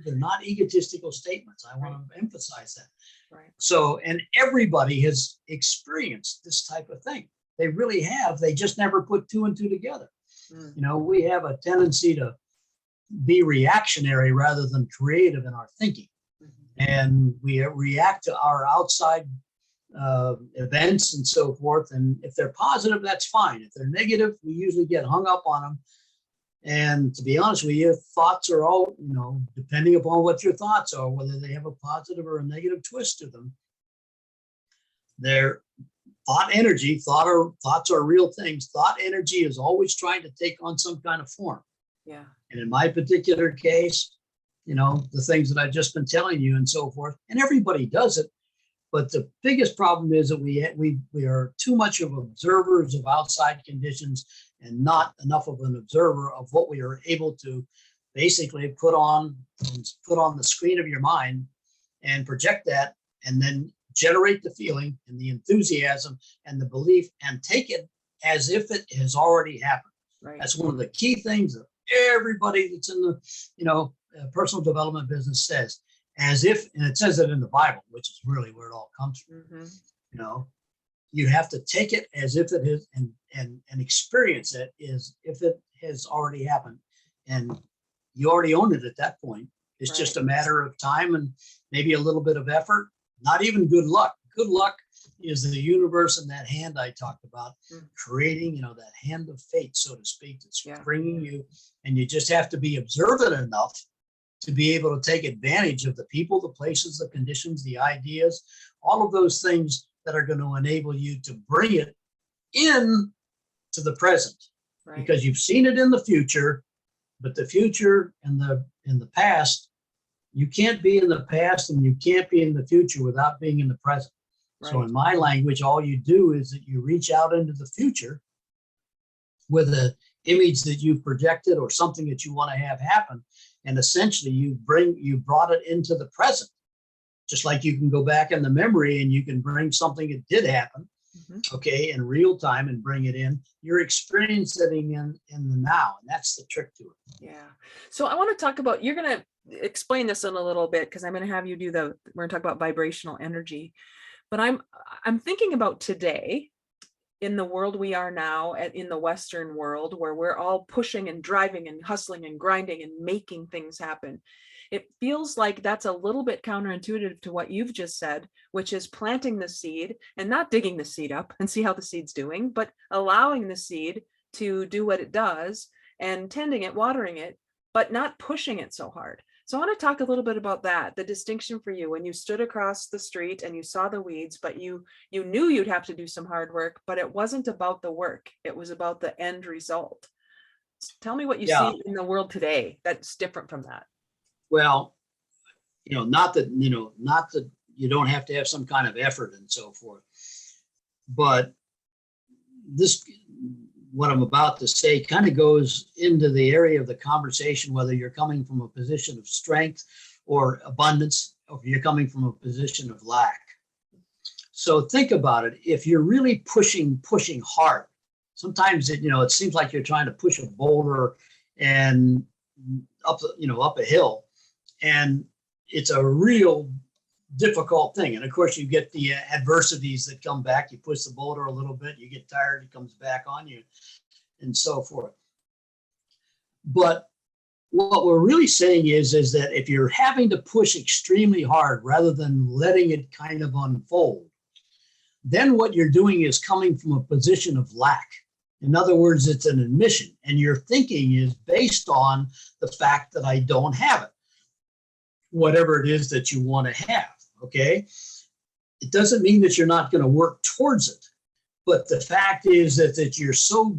They're not egotistical statements. I want to emphasize that. Right. So, and everybody has experienced this type of thing. They really have. They just never put two and two together. We have a tendency to be reactionary rather than creative in our thinking. And we react to our outside events and so forth. And if they're positive, that's fine. If they're negative, we usually get hung up on them. And to be honest with you, thoughts are all, depending upon what your thoughts are, whether they have a positive or a negative twist to them. They're thought energy, thoughts are real things. Thought energy is always trying to take on some kind of form. Yeah. And in my particular case, the things that I've just been telling you and so forth, and everybody does it. But the biggest problem is that we are too much of observers of outside conditions and not enough of an observer of what we are able to basically put on the screen of your mind and project that, and then generate the feeling and the enthusiasm and the belief and take it as if it has already happened. Right. That's one of the key things that everybody that's in the, personal development business says, as if, and it says it in the Bible, which is really where it all comes from. Mm-hmm. You know, you have to take it as if it is, and experience it as if it has already happened. And you already own it at that point. It's Right. just a matter of time and maybe a little bit of effort, not even good luck. Good luck is the universe and that hand I talked about, creating, that hand of fate, so to speak, that's bringing you. And you just have to be observant enough to be able to take advantage of the people, the places, the conditions, the ideas, all of those things that are going to enable you to bring it in to the present. Right. Because you've seen it in the future, but the future and in the past, you can't be in the past and you can't be in the future without being in the present. Right. So in my language, all you do is that you reach out into the future with an image that you've projected or something that you want to have happen. And essentially you brought it into the present. Just like you can go back in the memory and you can bring something that did happen, okay, in real time and bring it in. You're experiencing in the now, and that's the trick to it. Yeah. So I want to talk about, you're going to explain this in a little bit, because I'm going to have you we're going to talk about vibrational energy. But I'm thinking about today, in the world we are now, in the Western world, where we're all pushing and driving and hustling and grinding and making things happen. It feels like that's a little bit counterintuitive to what you've just said, which is planting the seed and not digging the seed up and see how the seed's doing, but allowing the seed to do what it does and tending it, watering it, but not pushing it so hard. So I want to talk a little bit about that, the distinction for you when you stood across the street and you saw the weeds, but you knew you'd have to do some hard work, but it wasn't about the work. It was about the end result. Tell me what you see in the world today that's different from that. Well, not that you don't have to have some kind of effort and so forth, but what I'm about to say kind of goes into the area of the conversation, whether you're coming from a position of strength or abundance, or if you're coming from a position of lack. So think about it. If you're really pushing hard, sometimes it seems like you're trying to push a boulder and up a hill, and it's a real difficult thing. And of course you get the adversities that come back. You push the boulder a little bit, you get tired, it comes back on you, and so forth. But what we're really saying is that if you're having to push extremely hard rather than letting it kind of unfold, then what you're doing is coming from a position of lack. In other words, it's an admission, and your thinking is based on the fact that I don't have it, whatever it is that you want to have. Okay. It doesn't mean that you're not going to work towards it, but the fact is that you're so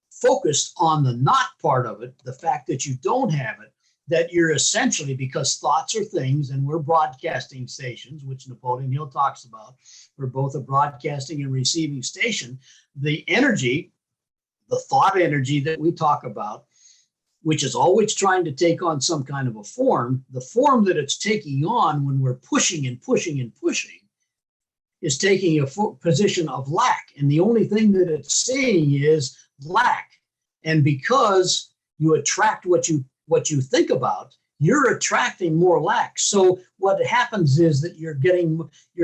focused on the not part of it, the fact that you don't have it, that you're essentially, because thoughts are things, and we're broadcasting stations, which Napoleon Hill talks about. We're both a broadcasting and receiving station. The energy, the thought energy that we talk about, which is always trying to take on some kind of a form, the form that it's taking on when we're pushing and pushing and pushing is taking a position of lack. And the only thing that it's saying is lack. And because you attract what you think about, you're attracting more lack. So what happens is that you're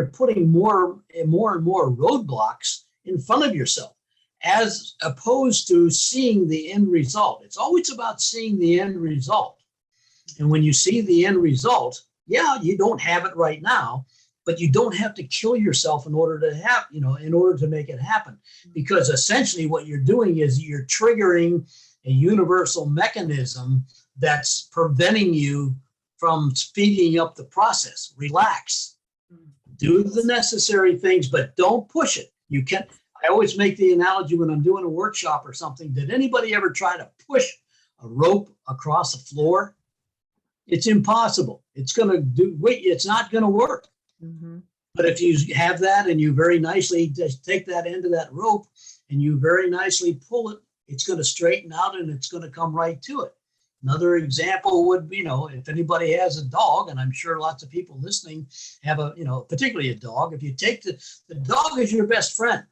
putting more and more roadblocks in front of yourself, as opposed to seeing the end result. It's always about seeing the end result. And when you see the end result, you don't have it right now, but you don't have to kill yourself in order to make it happen. Because essentially what you're doing is you're triggering a universal mechanism that's preventing you from speeding up the process. Relax. Do the necessary things, but don't push it. I always make the analogy when I'm doing a workshop or something. Did anybody ever try to push a rope across a floor? It's impossible. It's not going to work. Mm-hmm. But if you have that and you very nicely just take that end of that rope and you very nicely pull it, it's going to straighten out and it's going to come right to it. Another example would be, if anybody has a dog, and I'm sure lots of people listening have particularly a dog. If you take the dog is your best friend.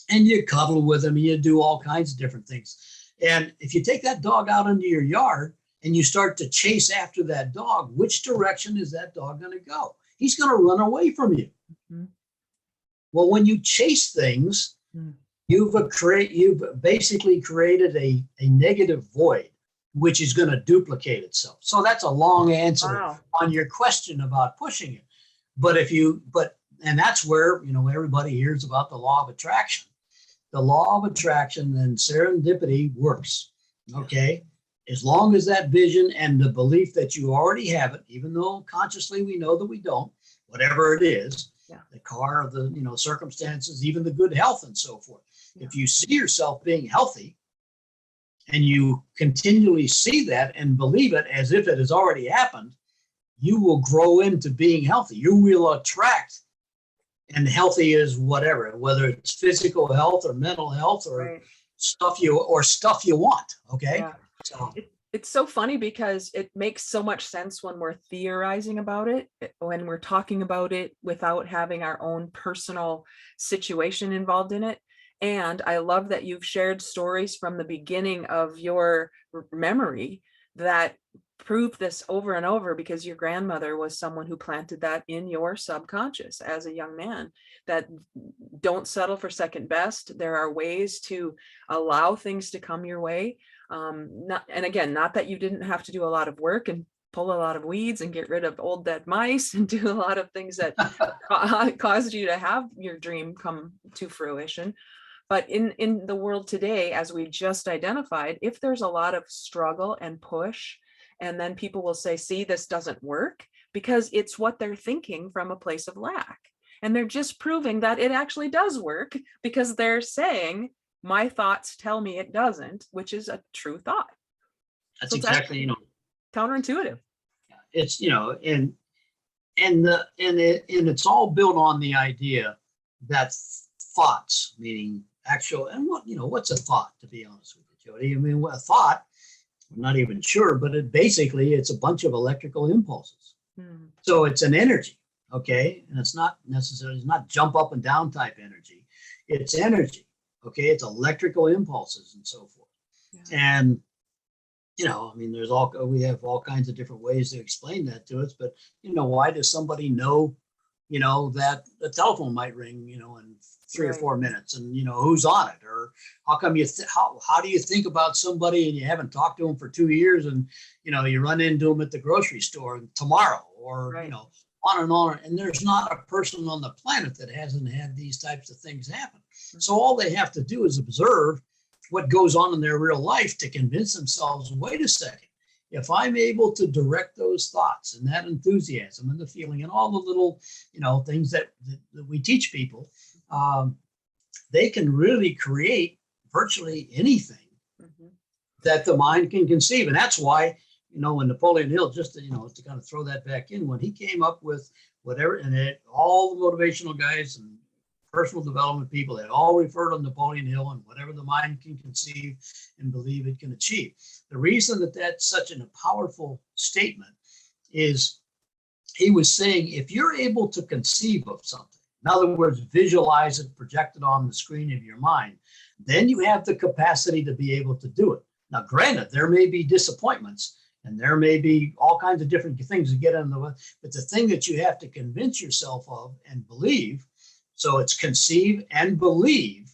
and you cuddle with him and you do all kinds of different things. And if you take that dog out into your yard and you start to chase after that dog, which direction is that dog going to go? He's going to run away from you. Mm-hmm. Well, when you chase things, you've basically created a negative void, which is going to duplicate itself. So that's a long answer on your question about pushing it. And that's where, everybody hears about the law of attraction. The law of attraction and serendipity works. Okay. As long as that vision and the belief that you already have it, even though consciously we know that we don't, whatever it is, the car, the circumstances, even the good health and so forth. If you see yourself being healthy and you continually see that and believe it as if it has already happened, you will grow into being healthy. You will attract, and healthy is whatever, whether it's physical health or mental health or stuff you want. Okay. Yeah. So it's so funny because it makes so much sense when we're theorizing about it, when we're talking about it without having our own personal situation involved in it. And I love that you've shared stories from the beginning of your memory that prove this over and over, because your grandmother was someone who planted that in your subconscious as a young man, that don't settle for second best. There are ways to allow things to come your way. Not that you didn't have to do a lot of work and pull a lot of weeds and get rid of old dead mice and do a lot of things that caused you to have your dream come to fruition. But in the world today, as we just identified, if there's a lot of struggle and push, and then people will say, see, this doesn't work, because it's what they're thinking from a place of lack. And they're just proving that it actually does work, because they're saying, my thoughts tell me it doesn't, which is a true thought. That's so exactly, counterintuitive. It's, and it's all built on the idea that thoughts, meaning actual, and what's a thought, to be honest with you, Jodee? I mean, a thought, I'm not even sure, but it's a bunch of electrical impulses. So it's an energy, okay? And it's not jump up and down type energy. It's energy. Okay, it's electrical impulses and so forth. And, we have all kinds of different ways to explain that to us, but, why does somebody know, that the telephone might ring, in 3 or 4 minutes, and, who's on it? Or how come how do you think about somebody and you haven't talked to them for 2 years, and, you run into them at the grocery store tomorrow, or, on and on. And there's not a person on the planet that hasn't had these types of things happen. So all they have to do is observe what goes on in their real life to convince themselves, wait a second, if I'm able to direct those thoughts and that enthusiasm and the feeling and all the little, things that we teach people, they can really create virtually anything that the mind can conceive. And that's why, when Napoleon Hill, just to kind of throw that back in, when he came up with whatever, and all the motivational guys and personal development people, they all refer to Napoleon Hill and whatever the mind can conceive and believe it can achieve. The reason that that's such a powerful statement is he was saying, if you're able to conceive of something, in other words, visualize it, project it on the screen of your mind, then you have the capacity to be able to do it. Now, granted, there may be disappointments and there may be all kinds of different things that get in the way, but the thing that you have to convince yourself of and believe, so it's conceive and believe,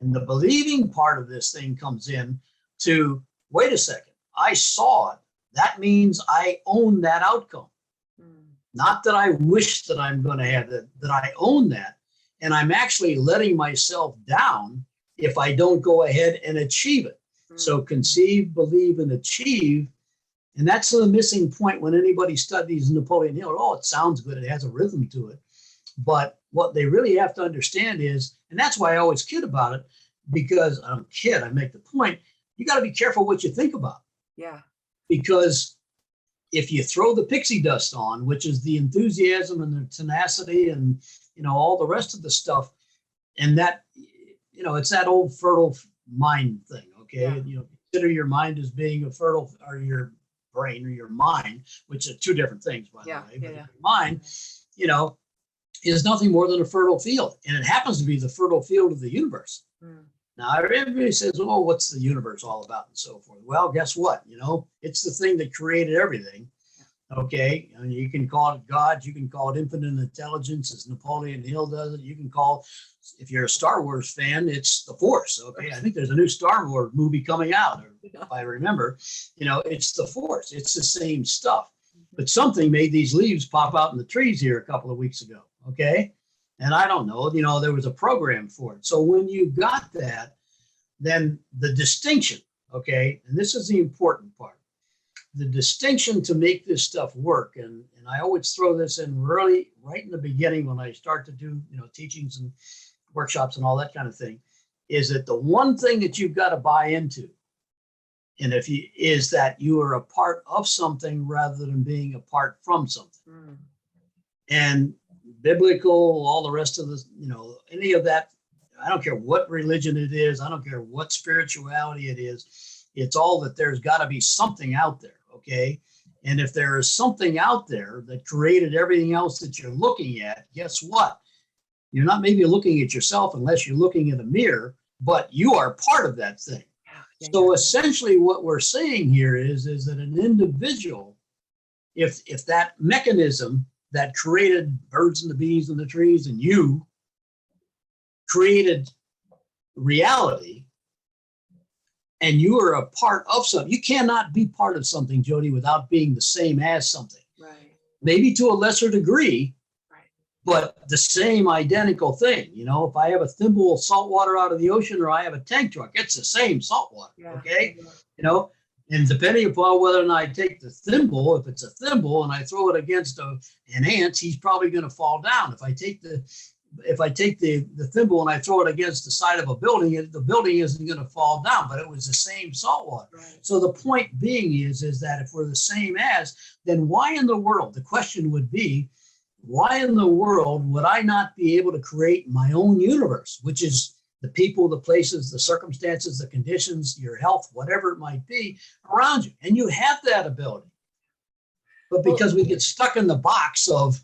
and the believing part of this thing comes in to, wait a second, I saw it. That means I own that outcome. Not that I wish that I'm going to have that I own that. And I'm actually letting myself down if I don't go ahead and achieve it. So conceive, believe, and achieve. And that's the missing point when anybody studies Napoleon Hill. Oh, it sounds good. It has a rhythm to it. But what they really have to understand is, and that's why I always kid about it, because I make the point, you got to be careful what you think about. Yeah. Because if you throw the pixie dust on, which is the enthusiasm and the tenacity and, all the rest of the stuff, and that, it's that old fertile mind thing. Okay. Yeah. Consider your mind as being a fertile, or your brain or your mind, which are two different things, by the way. But your mind, is nothing more than a fertile field. And it happens to be the fertile field of the universe. Mm. Now, everybody says, oh, what's the universe all about and so forth? Well, guess what? It's the thing that created everything. Okay. And you can call it God. You can call it infinite intelligence, as Napoleon Hill does it. You can call, if you're a Star Wars fan, it's the Force. Okay. I think there's a new Star Wars movie coming out, if I remember. It's the Force. It's the same stuff. But something made these leaves pop out in the trees here a couple of weeks ago. Okay. And I don't know, there was a program for it. So when you got that, then the distinction, okay, and this is the important part, the distinction to make this stuff work. And I always throw this in really right in the beginning when I start to do, teachings and workshops and all that kind of thing, is that the one thing that you've got to buy into, and is that you are a part of something rather than being apart from something. Mm. And biblical, all the rest of the, any of that, I don't care what religion it is, I don't care what spirituality it is, it's all that there's got to be something out there, okay? And if there is something out there that created everything else that you're looking at, guess what? You're not maybe looking at yourself unless you're looking in a mirror, but you are part of that thing. So essentially what we're saying here is that an individual, if that mechanism that created birds and the bees and the trees and you created reality, and you are a part of something. You cannot be part of something, Jodee, without being the same as something. Right. Maybe to a lesser degree, right, but the same identical thing. If I have a thimble of salt water out of the ocean or I have a tank truck, it's the same salt water. Yeah. Okay. Yeah. And depending upon whether or not I take the thimble, if it's a thimble and I throw it against an ant, he's probably going to fall down. If I take the thimble and I throw it against the side of a building, the building isn't going to fall down, but it was the same salt water. Right. So the point being is that if we're the same as, then why in the world, the question would be, why in the world would I not be able to create my own universe, which is the people, the places, the circumstances, the conditions, your health, whatever it might be around you. And you have that ability. But because we get stuck in the box of,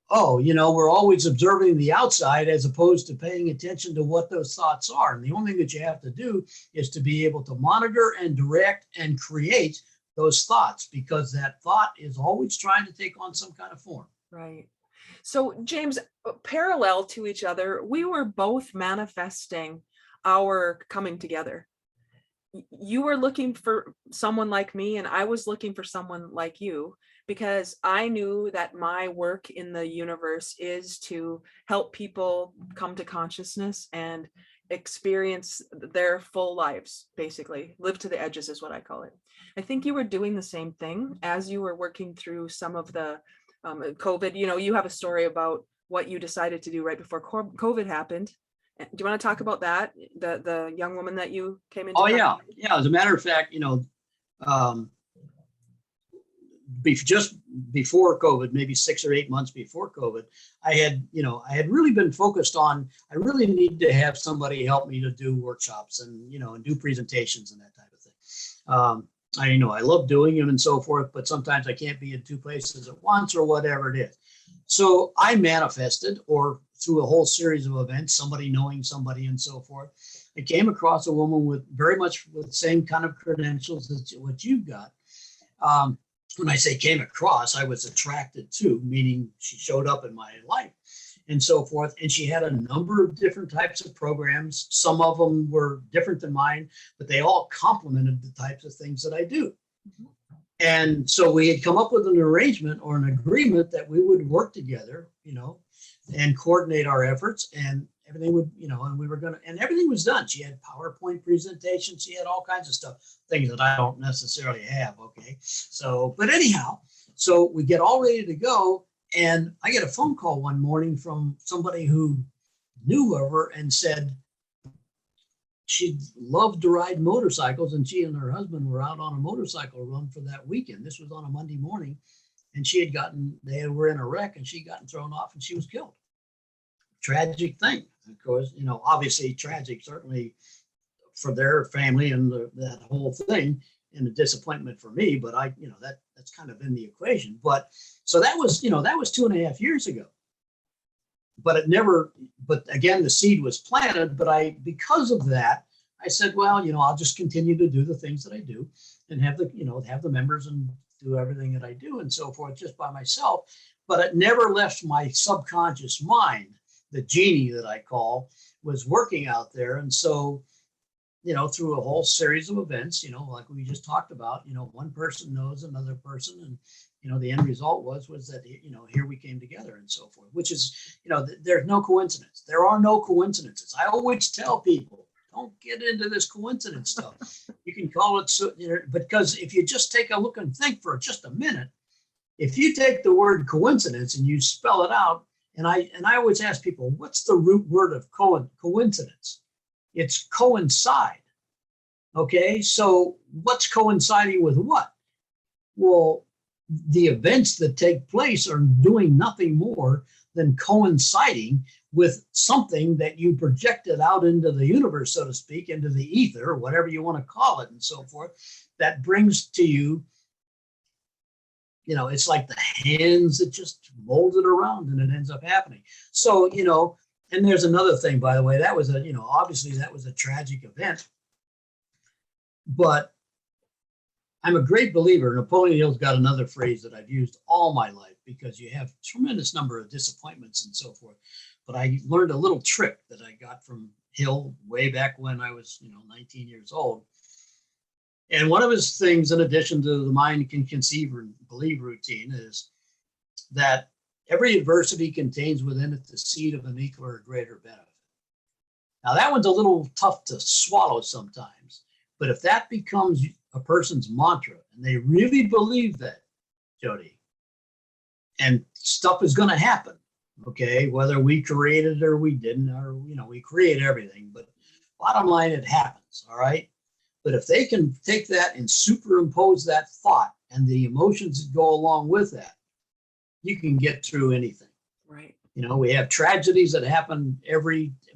we're always observing the outside as opposed to paying attention to what those thoughts are. And the only thing that you have to do is to be able to monitor and direct and create those thoughts, because that thought is always trying to take on some kind of form. Right. So, James, parallel to each other, we were both manifesting our coming together. You were looking for someone like me, and I was looking for someone like you, because I knew that my work in the universe is to help people come to consciousness and experience their full lives, basically. Live to the edges is what I call it. I think you were doing the same thing as you were working through some of the COVID. You have a story about what you decided to do right before COVID happened. Do you want to talk about that? The young woman that you came into? Oh, yeah. Yeah. As a matter of fact, just before COVID, maybe 6 or 8 months before COVID, I had really been focused on, I really need to have somebody help me to do workshops and, and do presentations and that type of thing. I love doing them and so forth, but sometimes I can't be in two places at once or whatever it is. So I manifested, or through a whole series of events, somebody knowing somebody and so forth, I came across a woman with very much with the same kind of credentials as what you've got. When I say came across, I was attracted to, meaning she showed up in my life and so forth. And she had a number of different types of programs. Some of them were different than mine, but they all complemented the types of things that I do. Mm-hmm. And so we had come up with an arrangement or an agreement that we would work together, and coordinate our efforts, and everything would, and we were going to, and everything was done. She had PowerPoint presentations. She had all kinds of stuff, things that I don't necessarily have. Okay. So, but anyhow, so we get all ready to go. And I get a phone call one morning from somebody who knew of her and said she loved to ride motorcycles, and she and her husband were out on a motorcycle run for that weekend. This was on a Monday morning, and they were in a wreck, and she'd gotten thrown off and she was killed. Tragic thing, of course, obviously tragic, certainly for their family and that whole thing, and the disappointment for me, but that's kind of in the equation. But so that was 2.5 years ago. but it never, but again, the seed was planted, but because of that, I said, well, I'll just continue to do the things that I do and have the members and do everything that I do and so forth just by myself. But it never left my subconscious mind. The genie that I call was working out there. And so, through a whole series of events, like we just talked about, one person knows another person, and, the end result was that, here we came together and so forth, which is, there's no coincidence. There are no coincidences. I always tell people, don't get into this coincidence stuff. You can call it, because if you just take a look and think for just a minute, if you take the word coincidence and you spell it out, and I always ask people, what's the root word of coincidence? It's coincide. Okay, so what's coinciding with what? Well, the events that take place are doing nothing more than coinciding with something that you projected out into the universe, so to speak, into the ether, or whatever you want to call it, and so forth, that brings to you, it's like the hands that just mold it around and it ends up happening. So, and there's another thing, by the way, that was obviously that was a tragic event, but I'm a great believer. Napoleon Hill's got another phrase that I've used all my life, because you have tremendous number of disappointments and so forth. But I learned a little trick that I got from Hill way back when I was, 19 years old. And one of his things, in addition to the mind can conceive and believe routine, is that every adversity contains within it the seed of an equal or greater benefit. Now, that one's a little tough to swallow sometimes, but if that becomes a person's mantra and they really believe that, Jodee, and stuff is going to happen, okay, whether we created it or we didn't, or, we create everything, but bottom line, it happens, all right? But if they can take that and superimpose that thought and the emotions that go along with that, you can get through anything. Right. We have tragedies that happen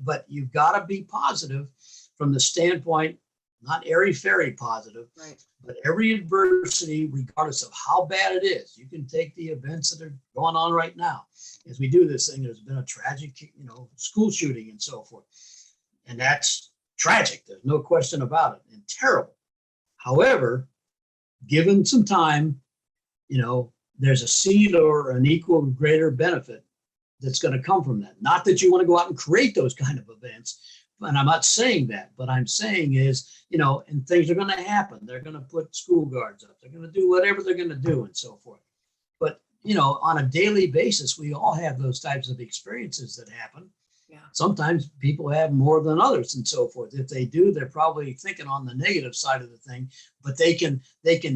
but you've got to be positive from the standpoint, not airy-fairy positive, right, but every adversity, regardless of how bad it is. You can take the events that are going on right now. As we do this thing, there's been a tragic, school shooting and so forth. And that's tragic. There's no question about it, and terrible. However, given some time, there's a seed or an equal or greater benefit that's going to come from that. Not that you want to go out and create those kind of events, and I'm not saying that, but I'm saying is, and things are going to happen. They're going to put school guards up. They're going to do whatever they're going to do and so forth. But, on a daily basis, we all have those types of experiences that happen. Yeah. Sometimes people have more than others and so forth. If they do, they're probably thinking on the negative side of the thing, but they can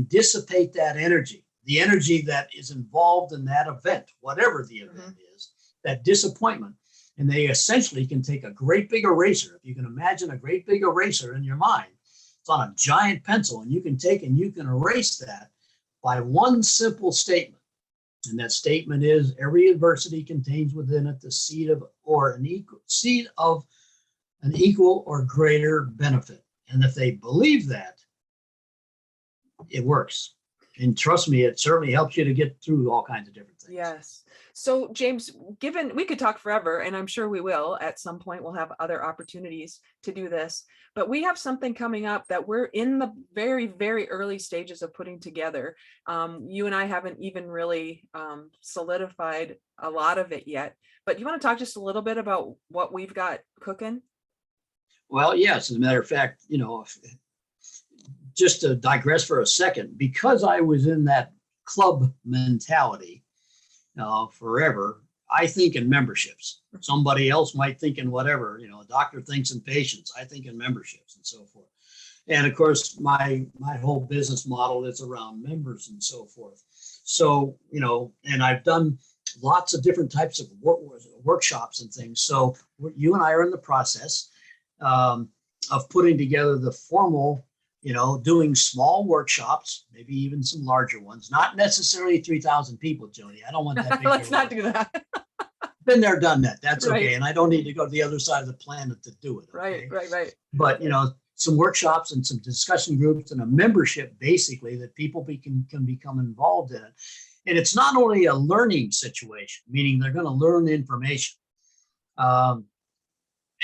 dissipate that energy, the energy that is involved in that event, whatever the event is, that disappointment. And they essentially can take a great big eraser. If you can imagine a great big eraser in your mind, it's on a giant pencil, and you can take and you can erase that by one simple statement. And that statement is, every adversity contains within it the seed of an equal or greater benefit. And if they believe that, it works. And trust me, it certainly helps you to get through all kinds of different things. Yes. So James, we could talk forever, and I'm sure we will at some point. We'll have other opportunities to do this, but we have something coming up that we're in the very, very early stages of putting together. You and I haven't even really solidified a lot of it yet, but you want to talk just a little bit about what we've got cooking? Well, yes, as a matter of fact, just to digress for a second, because I was in that club mentality forever, I think in memberships. Somebody else might think in whatever, a doctor thinks in patients. I think in memberships and so forth. And of course, my whole business model is around members and so forth. So, and I've done lots of different types of workshops and things. So you and I are in the process of putting together the formal, doing small workshops, maybe even some larger ones, not necessarily 3,000 people, Jodee. I don't want that big. Let's not do that. Been there, done that. That's right. Okay. And I don't need to go to the other side of the planet to do it. Okay? Right. But, some workshops and some discussion groups and a membership, basically, that people can become involved in it. And it's not only a learning situation, meaning they're going to learn information, Um,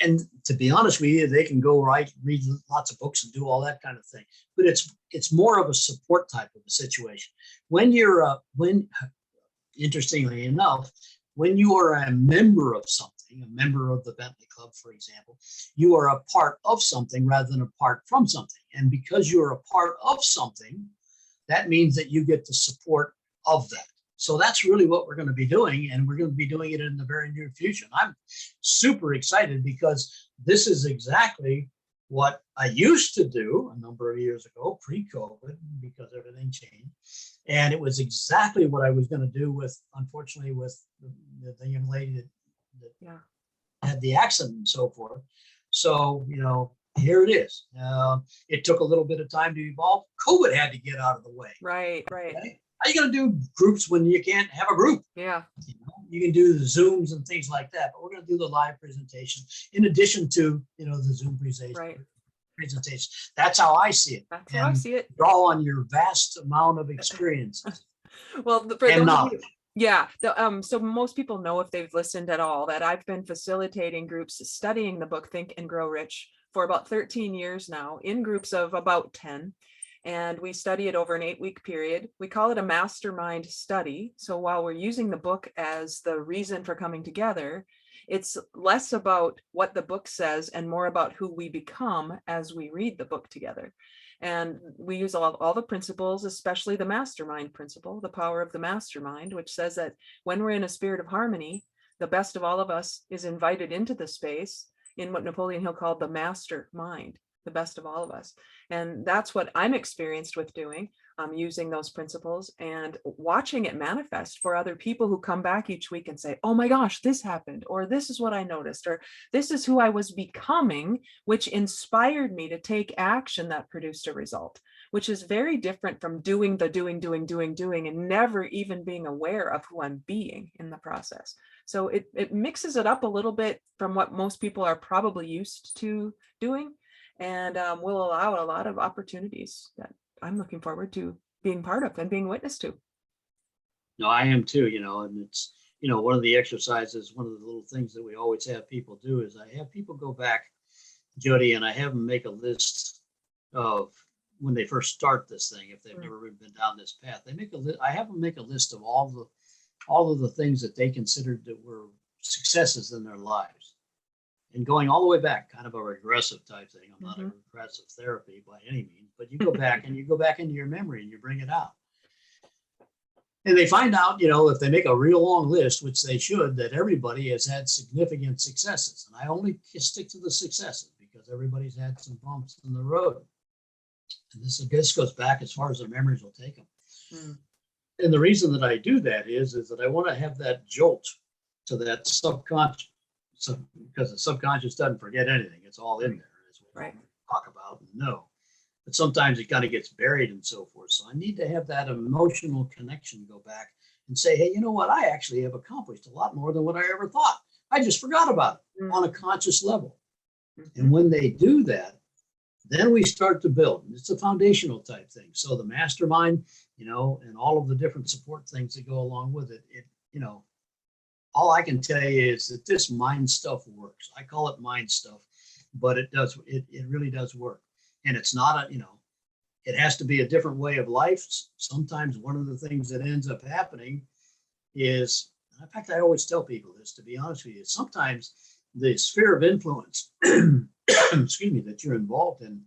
and to be honest with you, they can go read lots of books and do all that kind of thing. But it's more of a support type of a situation. When you're when interestingly enough, when you are a member of something, a member of the Bentley Club, for example, you are a part of something rather than apart from something. And because you're a part of something, that means that you get the support of that. So that's really what we're going to be doing, and we're going to be doing it in the very near future. And I'm super excited because this is exactly what I used to do a number of years ago, pre-COVID, because everything changed. And it was exactly what I was going to do with, unfortunately, with the young lady that had the accident and so forth. So, here it is. It took a little bit of time to evolve. COVID had to get out of the way. Right. Okay? How are you going to do groups when you can't have a group? Yeah. You can do the Zooms and things like that, but we're going to do the live presentation in addition to, the Zoom presentation. Right. That's how I see it. That's how I see it. Draw on your vast amount of experience. Well, and knowledge. So most people know, if they've listened at all, that I've been facilitating groups studying the book Think and Grow Rich for about 13 years now, in groups of about 10. And we study it over an 8-week period. We call it a mastermind study. So while we're using the book as the reason for coming together, it's less about what the book says and more about who we become as we read the book together. And we use all the principles, especially the mastermind principle, the power of the mastermind, which says that when we're in a spirit of harmony, the best of all of us is invited into the space in what Napoleon Hill called the mastermind, the best of all of us. And that's what I'm experienced with doing, using those principles and watching it manifest for other people who come back each week and say, oh my gosh, this happened, or this is what I noticed, or this is who I was becoming, which inspired me to take action that produced a result, which is very different from doing and never even being aware of who I'm being in the process. So it mixes it up a little bit from what most people are probably used to doing, and will allow a lot of opportunities that I'm looking forward to being part of and being witness to. No, I am too, and it's, one of the exercises, one of the little things that we always have people do is I have people go back, Jodee, and I have them make a list of when they first start this thing, if they've never been down this path, I have them make a list of all of the things that they considered that were successes in their lives. And going all the way back, kind of a regressive type thing. I'm not a regressive therapy by any means, but you go back and you go back into your memory and you bring it out. And they find out, if they make a real long list, which they should, that everybody has had significant successes. And I only stick to the successes because everybody's had some bumps in the road. And this, I guess, goes back as far as the memories will take them. And the reason that I do that is that I want to have that jolt to that subconscious. So, because the subconscious doesn't forget anything, it's all in there, as we talk about and know. But sometimes it kind of gets buried and so forth. So I need to have that emotional connection go back and say, hey, you know what? I actually have accomplished a lot more than what I ever thought. I just forgot about it on a conscious level. And when they do that, then we start to build. It's a foundational type thing. So the mastermind, and all of the different support things that go along with it, all I can tell you is that this mind stuff works. I call it mind stuff, but it does. It really does work. And it's not it has to be a different way of life. Sometimes one of the things that ends up happening is, in fact, I always tell people this, to be honest with you, sometimes the sphere of influence, excuse me, that you're involved in,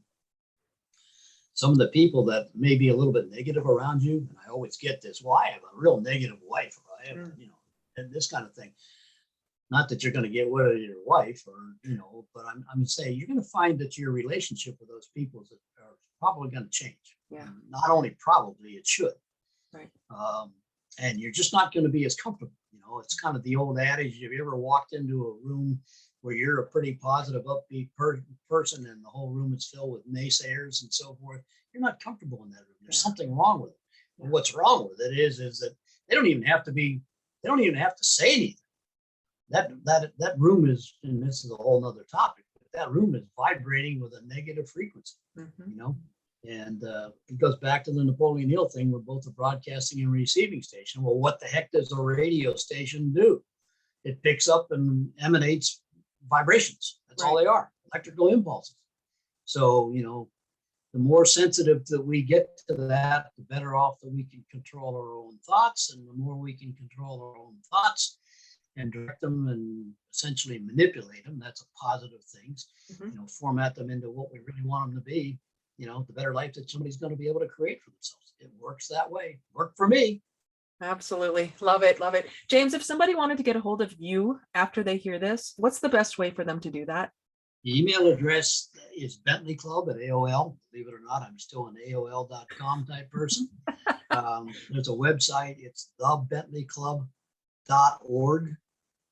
some of the people that may be a little bit negative around you, and I always get this, well, I have a real negative wife, or I have, and this kind of thing. Not that you're going to get rid of your wife, or but I'm saying you're going to find that your relationship with those people are probably going to change. Yeah. Not only probably, it should. Right. And you're just not going to be as comfortable. It's kind of the old adage: have you ever walked into a room where you're a pretty positive, upbeat person, and the whole room is filled with naysayers and so forth? You're not comfortable in that room. There's something wrong with it. And what's wrong with it is that they don't even have to say anything. That room is, and this is a whole nother topic, but that room is vibrating with a negative frequency, and it goes back to the Napoleon Hill thing with both the broadcasting and receiving station. Well, what the heck does a radio station do? it picks up and emanates vibrations. That's all Right. they are, electrical impulses. So, the more sensitive that we get to that, the better off that we can control our own thoughts. And the more we can control our own thoughts and direct them and essentially manipulate them, that's a positive things, Mhm. format them into what we really want them to be, the better life that somebody's going to be able to create for themselves. It works that way. Worked for me. Absolutely. Love it. Love it. James, if somebody wanted to get a hold of you after they hear this, what's the best way for them to do that? The email address is Bentley Club at AOL. Believe it or not, I'm still an AOL.com type person. There's a website. It's thebentleyclub.org.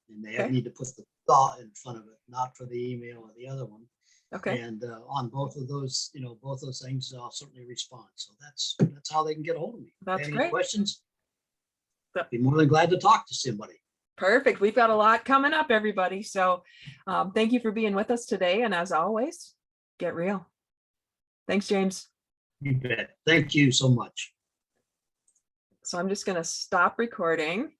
And they Okay. need to put the thought in front of it, not for the email or the other one. Okay. And on both of those, both those things, I'll certainly respond. So that's how they can get a hold of me. If they That's have any great. questions, Th- be more than glad to talk to somebody. Perfect. We've got a lot coming up, everybody. So thank you for being with us today. And as always, get real. Thanks, James. You bet. Thank you so much. So I'm just going to stop recording.